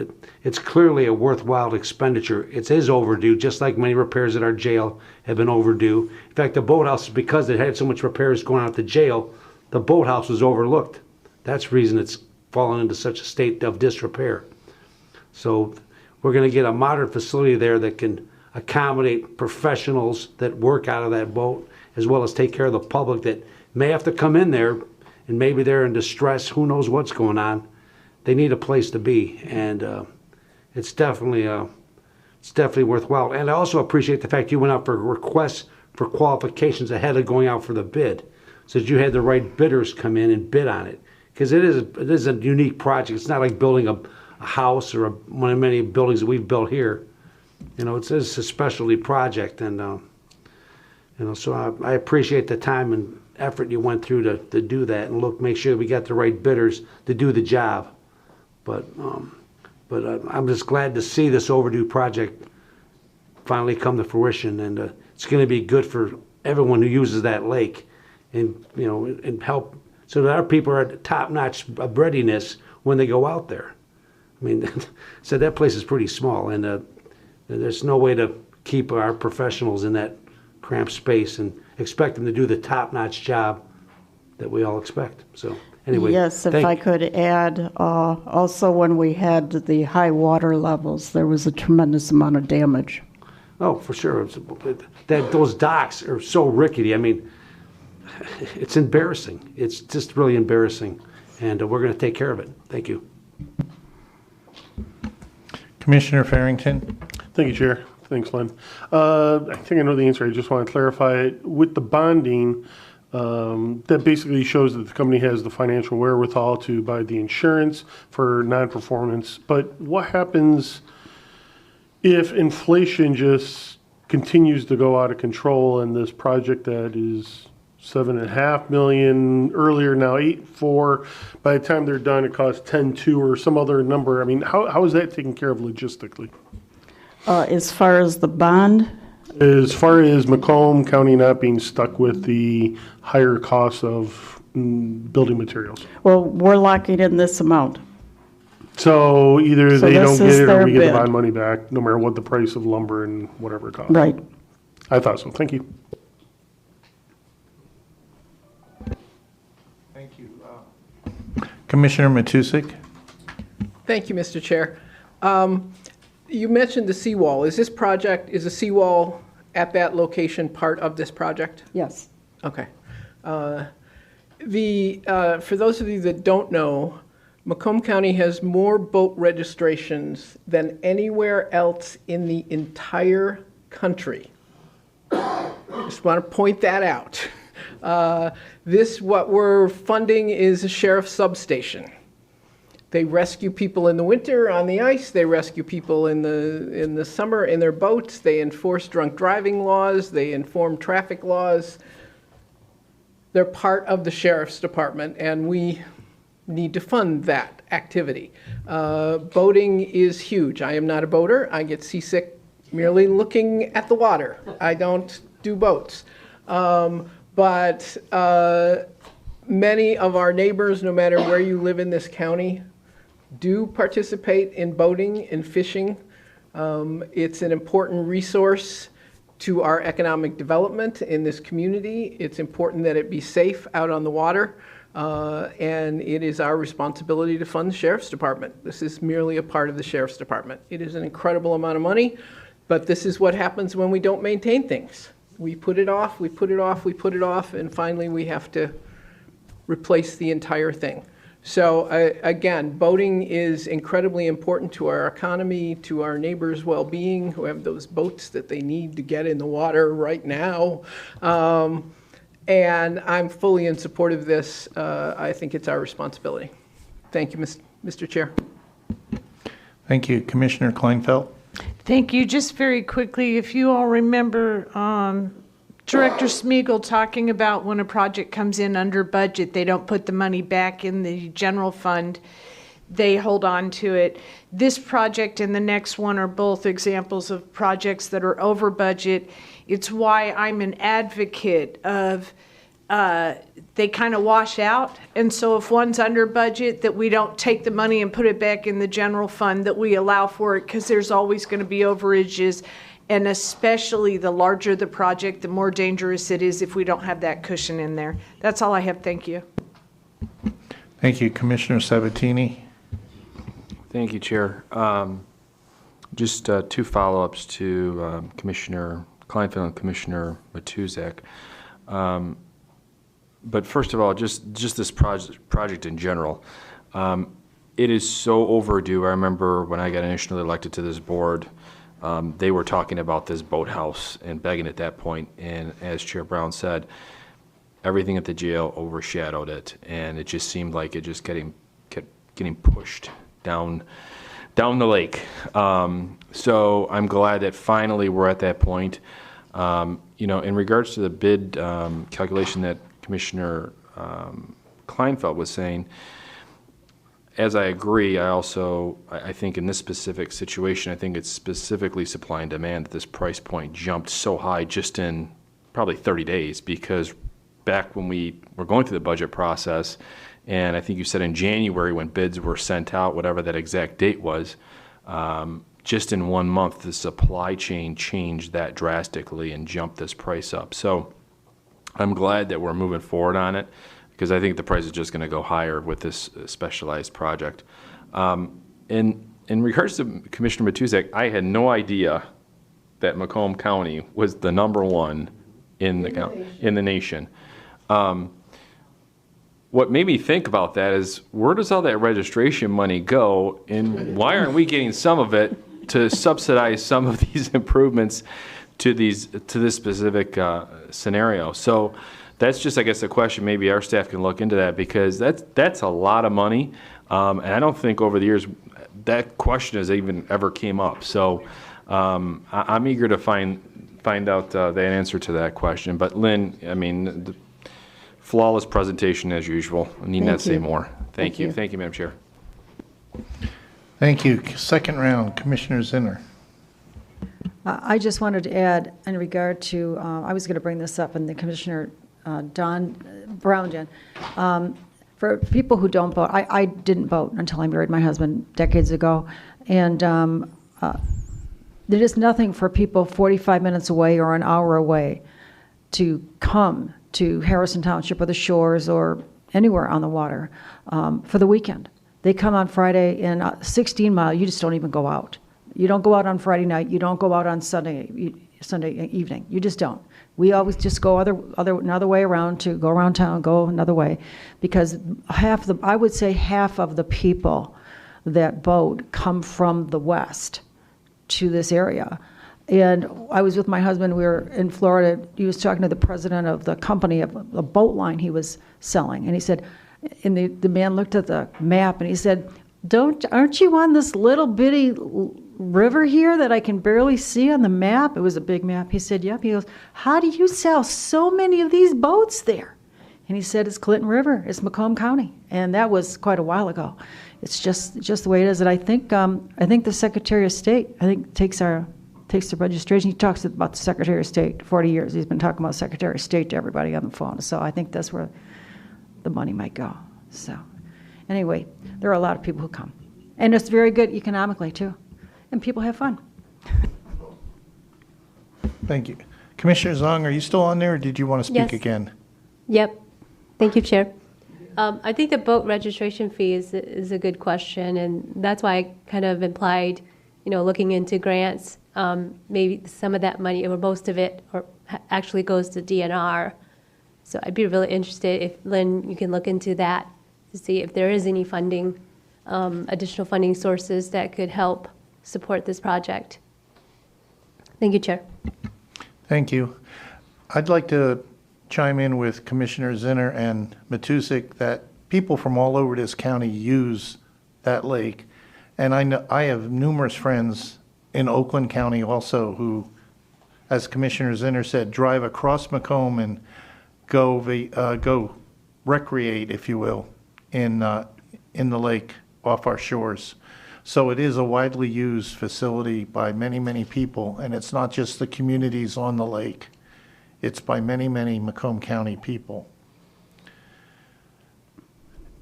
it's clearly a worthwhile expenditure. It is overdue, just like many repairs at our jail have been overdue. In fact, the boathouse, because it had so much repairs going on at the jail, the boathouse was overlooked. That's the reason it's fallen into such a state of disrepair. So we're going to get a modern facility there that can accommodate professionals that work out of that boat, as well as take care of the public that may have to come in there, and maybe they're in distress. Who knows what's going on? They need a place to be, and it's definitely worthwhile. And I also appreciate the fact you went out for requests for qualifications ahead of going out for the bid. so that you had the right bidders come in and bid on it. Because it is a unique project. It's not like building a house or one of many buildings that we've built here. It's a specialty project, and so I appreciate the time and effort you went through to do that and make sure we got the right bidders to do the job. But I'm just glad to see this overdue project finally come to fruition, and it's going to be good for everyone who uses that lake, and and help so that our people are at top-notch of readiness when they go out there. I mean, so that place is pretty small, and there's no way to keep our professionals in that cramped space and expect them to do the top-notch job that we all expect. So anyway, yes, if I could add, also when we had the high water levels, there was a tremendous amount of damage. Oh, for sure. Those docks are so rickety. I mean, it's embarrassing. It's just really embarrassing, and we're going to take care of it. Thank you. Commissioner Farrington. Thank you, Chair. Thanks, Len. I think I know the answer. I just want to clarify it. With the bonding, that basically shows that the company has the financial wherewithal to buy the insurance for non-performance. But what happens if inflation just continues to go out of control and this project that is $7.5 million earlier, now 8.4, by the time they're done, it costs 10.2 or some other number? I mean, how is that taken care of logistically? As far as the bond? As far as Macomb County not being stuck with the higher costs of building materials. Well, we're locking in this amount. So either they don't get it or we get the bid. bond money back, no matter what the price of lumber and whatever it costs. Right. I thought so. Thank you. Thank you. Commissioner Matusik. Thank you, Mr. Chair. You mentioned the seawall. Is the seawall at that location part of this project? Yes. Okay. For those of you that don't know, Macomb County has more boat registrations than anywhere else in the entire country. Just want to point that out. What we're funding is a sheriff's substation. They rescue people in the winter on the ice. They rescue people in the summer in their boats. They enforce drunk driving laws. They enforce traffic laws. They're part of the sheriff's department, and we need to fund that activity. Boating is huge. I am not a boater. I get seasick merely looking at the water. I don't do boats. But many of our neighbors, no matter where you live in this county, do participate in boating and fishing. It's an important resource to our economic development in this community. It's important that it be safe out on the water, and it is our responsibility to fund the Sheriff's Department. This is merely a part of the Sheriff's Department. It is an incredible amount of money, but this is what happens when we don't maintain things. We put it off, we put it off, we put it off, and finally we have to replace the entire thing. So again, boating is incredibly important to our economy, to our neighbors' well-being who have those boats that they need to get in the water right now. And I'm fully in support of this. I think it's our responsibility. Thank you, Mr. Chair. Thank you. Commissioner Kleinfeld. Thank you. Just very quickly, if you all remember Director Smeagol talking about when a project comes in under budget, they don't put the money back in the general fund. They hold on to it. This project and the next one are both examples of projects that are over budget. It's why I'm an advocate of they kind of wash out. And so if one's under budget, that we don't take the money and put it back in the general fund, that we allow for it, because there's always going to be overages. And especially the larger the project, the more dangerous it is if we don't have that cushion in there. That's all I have. Thank you. Thank you. Commissioner Sabatini. Thank you, Chair. Just two follow-ups to Commissioner Kleinfeld and Commissioner Matusek. But first of all, just this project in general. It is so overdue. I remember when I got initially elected to this board, they were talking about this boathouse and begging at that point. And as Chair Brown said, everything at the jail overshadowed it, and it just seemed like it just kept getting pushed down the lake. So I'm glad that finally we're at that point. In regards to the bid calculation that Commissioner Kleinfeld was saying, as I agree, I think in this specific situation, I think it's specifically supply and demand that this price point jumped so high just in probably 30 days, because back when we were going through the budget process, and I think you said in January when bids were sent out, whatever that exact date was, just in 1 month, the supply chain changed that drastically and jumped this price up. So I'm glad that we're moving forward on it, because I think the price is just going to go higher with this specialized project. In regards to Commissioner Matuzak, I had no idea that Macomb County was the #1 in the nation. What made me think about that is, where does all that registration money go, and why aren't we getting some of it to subsidize some of these improvements to this specific scenario? So that's just, I guess, a question. Maybe our staff can look into that, because that's a lot of money, and I don't think over the years that question has even ever came up. So I'm eager to find out the answer to that question. But Lynn, I mean, flawless presentation as usual. I need not say more. Thank you. Thank you, Madam Chair. Thank you. Second round, Commissioner Zinner. I just wanted to add in regard to, I was going to bring this up, and the Commissioner Don Brown did. For people who don't vote, I didn't vote until I married my husband decades ago, and there is nothing for people 45 minutes away or an hour away to come to Harrison Township or the shores or anywhere on the water for the weekend. They come on Friday, and 16 Mile, you just don't even go out. You don't go out on Friday night. You don't go out on Sunday evening. You just don't. We always just go another way around, to go around town, go another way, because I would say half of the people that vote come from the west to this area. And I was with my husband, we were in Florida, he was talking to the president of the company, of a boat line he was selling, and he said, and the man looked at the map and he said, aren't you on this little bitty river here that I can barely see on the map? It was a big map. He said, yep. He goes, how do you sell so many of these boats there? And he said, it's Clinton River, it's Macomb County. And that was quite a while ago. It's just the way it is. And I think the Secretary of State, takes the registration. He talks about the Secretary of State 40 years. He's been talking about Secretary of State to everybody on the phone. So I think that's where the money might go. So anyway, there are a lot of people who come. And it's very good economically too. And people have fun. Thank you. Commissioner Zong, are you still on there, or did you want to speak again? Yep. Thank you, Chair. I think the boat registration fee is a good question, and that's why I kind of implied, looking into grants, maybe some of that money or most of it actually goes to DNR. So I'd be really interested if, Lynn, you can look into that to see if there is any funding, additional funding sources that could help support this project. Thank you, Chair. Thank you. I'd like to chime in with Commissioner Zinner and Matusik that people from all over this county use that lake. And I have numerous friends in Oakland County also who, as Commissioner Zinner said, drive across Macomb and go recreate, if you will, in the lake off our shores. So it is a widely used facility by many, many people, and it's not just the communities on the lake. It's by many, many Macomb County people.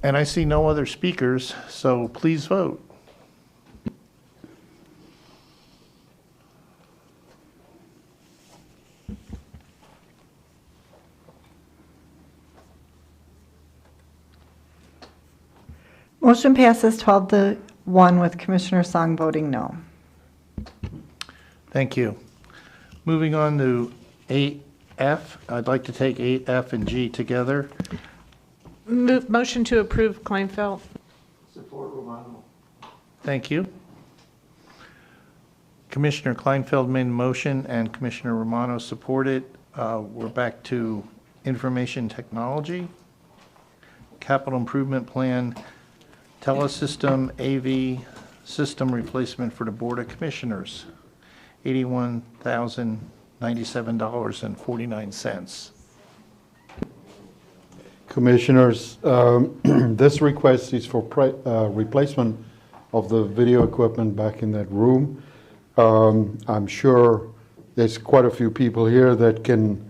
And I see no other speakers, so please vote. Motion passes 12-1 with Commissioner Song voting no. Thank you. Moving on to 8F. I'd like to take 8F and G together. Motion to approve Kleinfeld. Support Romano. Thank you. Commissioner Kleinfeld made the motion and Commissioner Romano supported. We're back to Information Technology. Capital Improvement Plan, TelSystem AV System Replacement for the Board of Commissioners, $81,097.49. Commissioners, this request is for replacement of the video equipment back in that room. I'm sure there's quite a few people here that can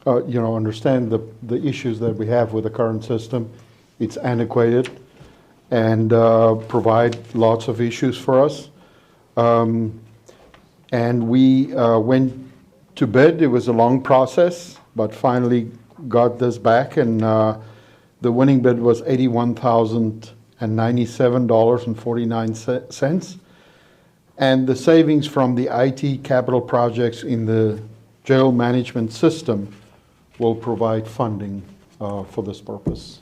understand the issues that we have with the current system. It's antiquated and provide lots of issues for us. And we went to bid. It was a long process, but finally got this back, and the winning bid was $81,097.49. And the savings from the IT capital projects in the jail management system will provide funding for this purpose.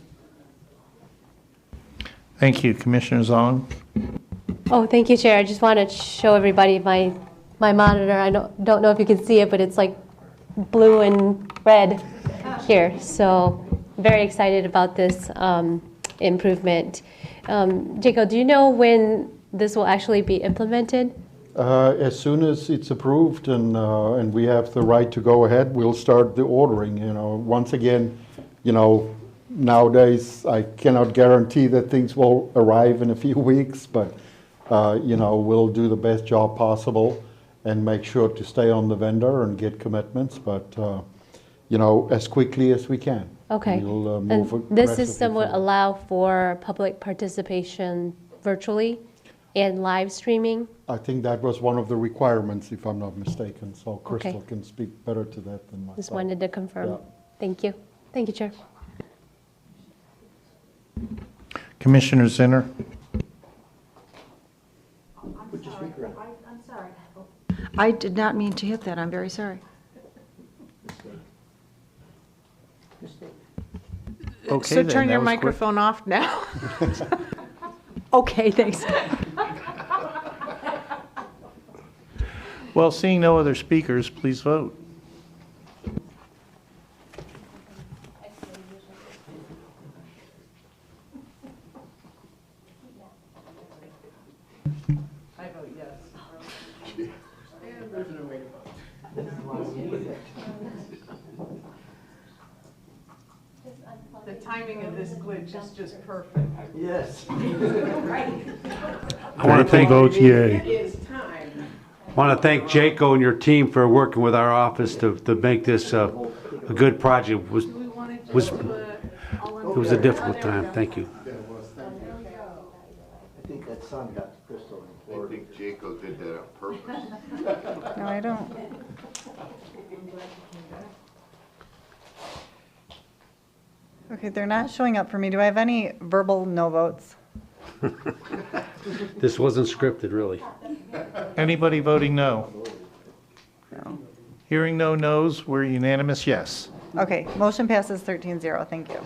Thank you. Commissioner Zong. Oh, thank you, Chair. I just want to show everybody my monitor. I don't know if you can see it, but it's like blue and red here. So very excited about this improvement. Jacob, do you know when this will actually be implemented? As soon as it's approved and we have the right to go ahead, we'll start the ordering. Once again, nowadays I cannot guarantee that things will arrive in a few weeks, but we'll do the best job possible and make sure to stay on the vendor and get commitments, but as quickly as we can. Okay. We'll move And this aggressively system would forward. allow for public participation virtually and live streaming? I think that was one of the requirements, if I'm not mistaken, so Crystal Okay. can speak better to that than myself. Just wanted to confirm. Yeah. Thank you. Thank you, Chair. Commissioner Zinner. I'm sorry. I did not mean to hit that. I'm very sorry. Okay, So then, turn that your was quick. microphone off now. Okay, thanks. Well, seeing no other speakers, please vote. I vote yes. The timing of this glitch is just perfect. Yes. I want to thank votes yay. It is time. want to thank Jaco and your team for working with our office to make this a good project. It was a difficult time. Thank you. I think that sun got to Crystal in I Florida. think Jaco did that on purpose. No, I don't. Okay, they're not showing up for me. Do I have any verbal no votes? This wasn't scripted, really. Anybody voting no? No. Hearing no nos, we're unanimous yes. Okay, motion passes 13-0. Thank you.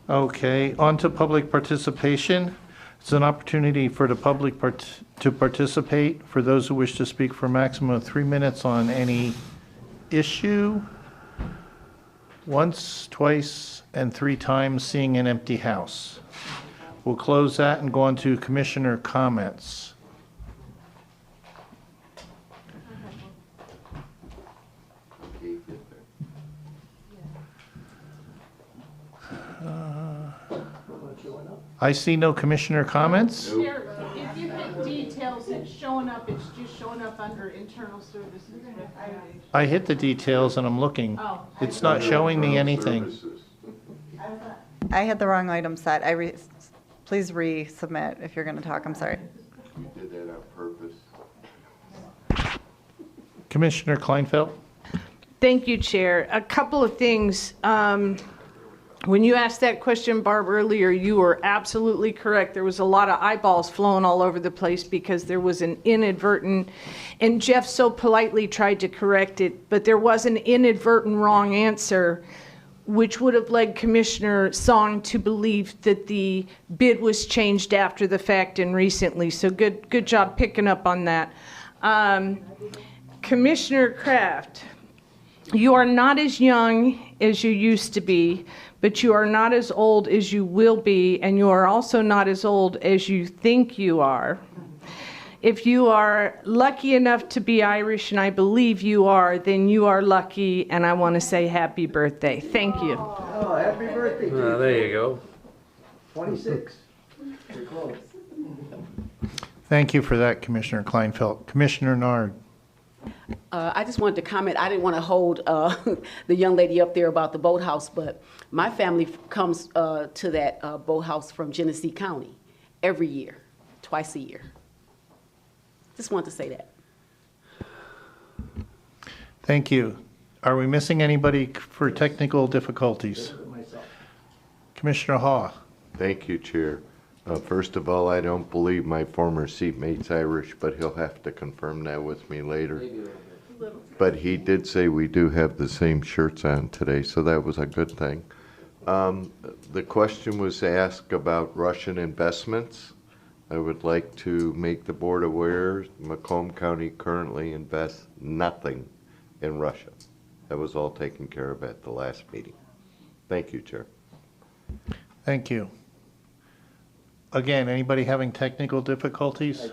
Okay, on to public participation. It's an opportunity for the public to participate. For those who wish to speak for a maximum of 3 minutes on any issue, once, twice, and 3 times, seeing an empty house. We'll close that and go on to commissioner comments. I see no commissioner comments. Chair, if you hit details, it's showing up, it's just showing up under internal services. I hit the details and I'm looking. Oh. It's not showing me anything. I had the wrong item set. Please resubmit if you're going to talk. I'm sorry. You did that on purpose. Commissioner Kleinfeld? Thank you, Chair. A couple of things. When you asked that question, Barb, earlier, you were absolutely correct. There was a lot of eyeballs flowing all over the place because there was an inadvertent, and Jeff so politely tried to correct it, but there was an inadvertent wrong answer, which would have led Commissioner Song to believe that the bid was changed after the fact and recently. So good job picking up on that. Commissioner Kraft, you are not as young as you used to be, but you are not as old as you will be, and you are also not as old as you think you are. If you are lucky enough to be Irish, and I believe you are, then you are lucky, and I want to say happy birthday. Thank you. Oh, happy birthday. There you go. 26. You're close. Thank you for that, Commissioner Kleinfeld. Commissioner Nard. I just wanted to comment. I didn't want to hold the young lady up there about the boathouse, but my family comes to that boathouse from Genesee County every year, twice a year. Just wanted to say that. Thank you. Are we missing anybody for technical difficulties? Commissioner Haw. Thank you, Chair. First of all, I don't believe my former seatmate's Irish, but he'll have to confirm that with me later. But he did say we do have the same shirts on today, so that was a good thing. The question was asked about Russian investments. I would like to make the board aware Macomb County currently invests nothing in Russia. That was all taken care of at the last meeting. Thank you, Chair. Thank you. Again, anybody having technical difficulties?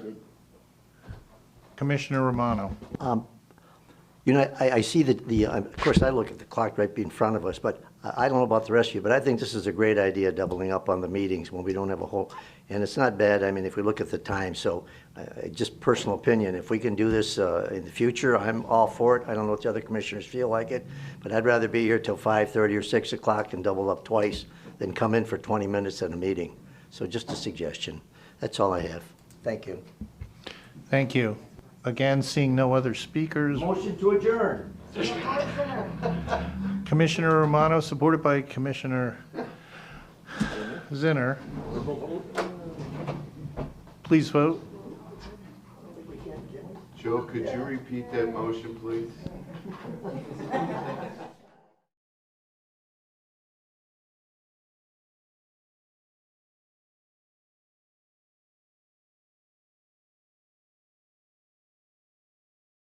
Commissioner Romano. You know, I see that of course, I look at the clock right in front of us, but I don't know about the rest of you, but I think this is a great idea, doubling up on the meetings when we don't have a whole, and it's not bad, I mean, if we look at the time, so just personal opinion, if we can do this in the future, I'm all for it. I don't know what the other commissioners feel like it, but I'd rather be here till 5:30 or 6 o'clock and double up twice than come in for 20 minutes at a meeting. So just a suggestion. That's all I have. Thank you. Thank you. Again, seeing no other speakers. Motion to adjourn. Commissioner Romano, supported by Commissioner Zinner. Please vote. Joe, could you repeat that motion, please?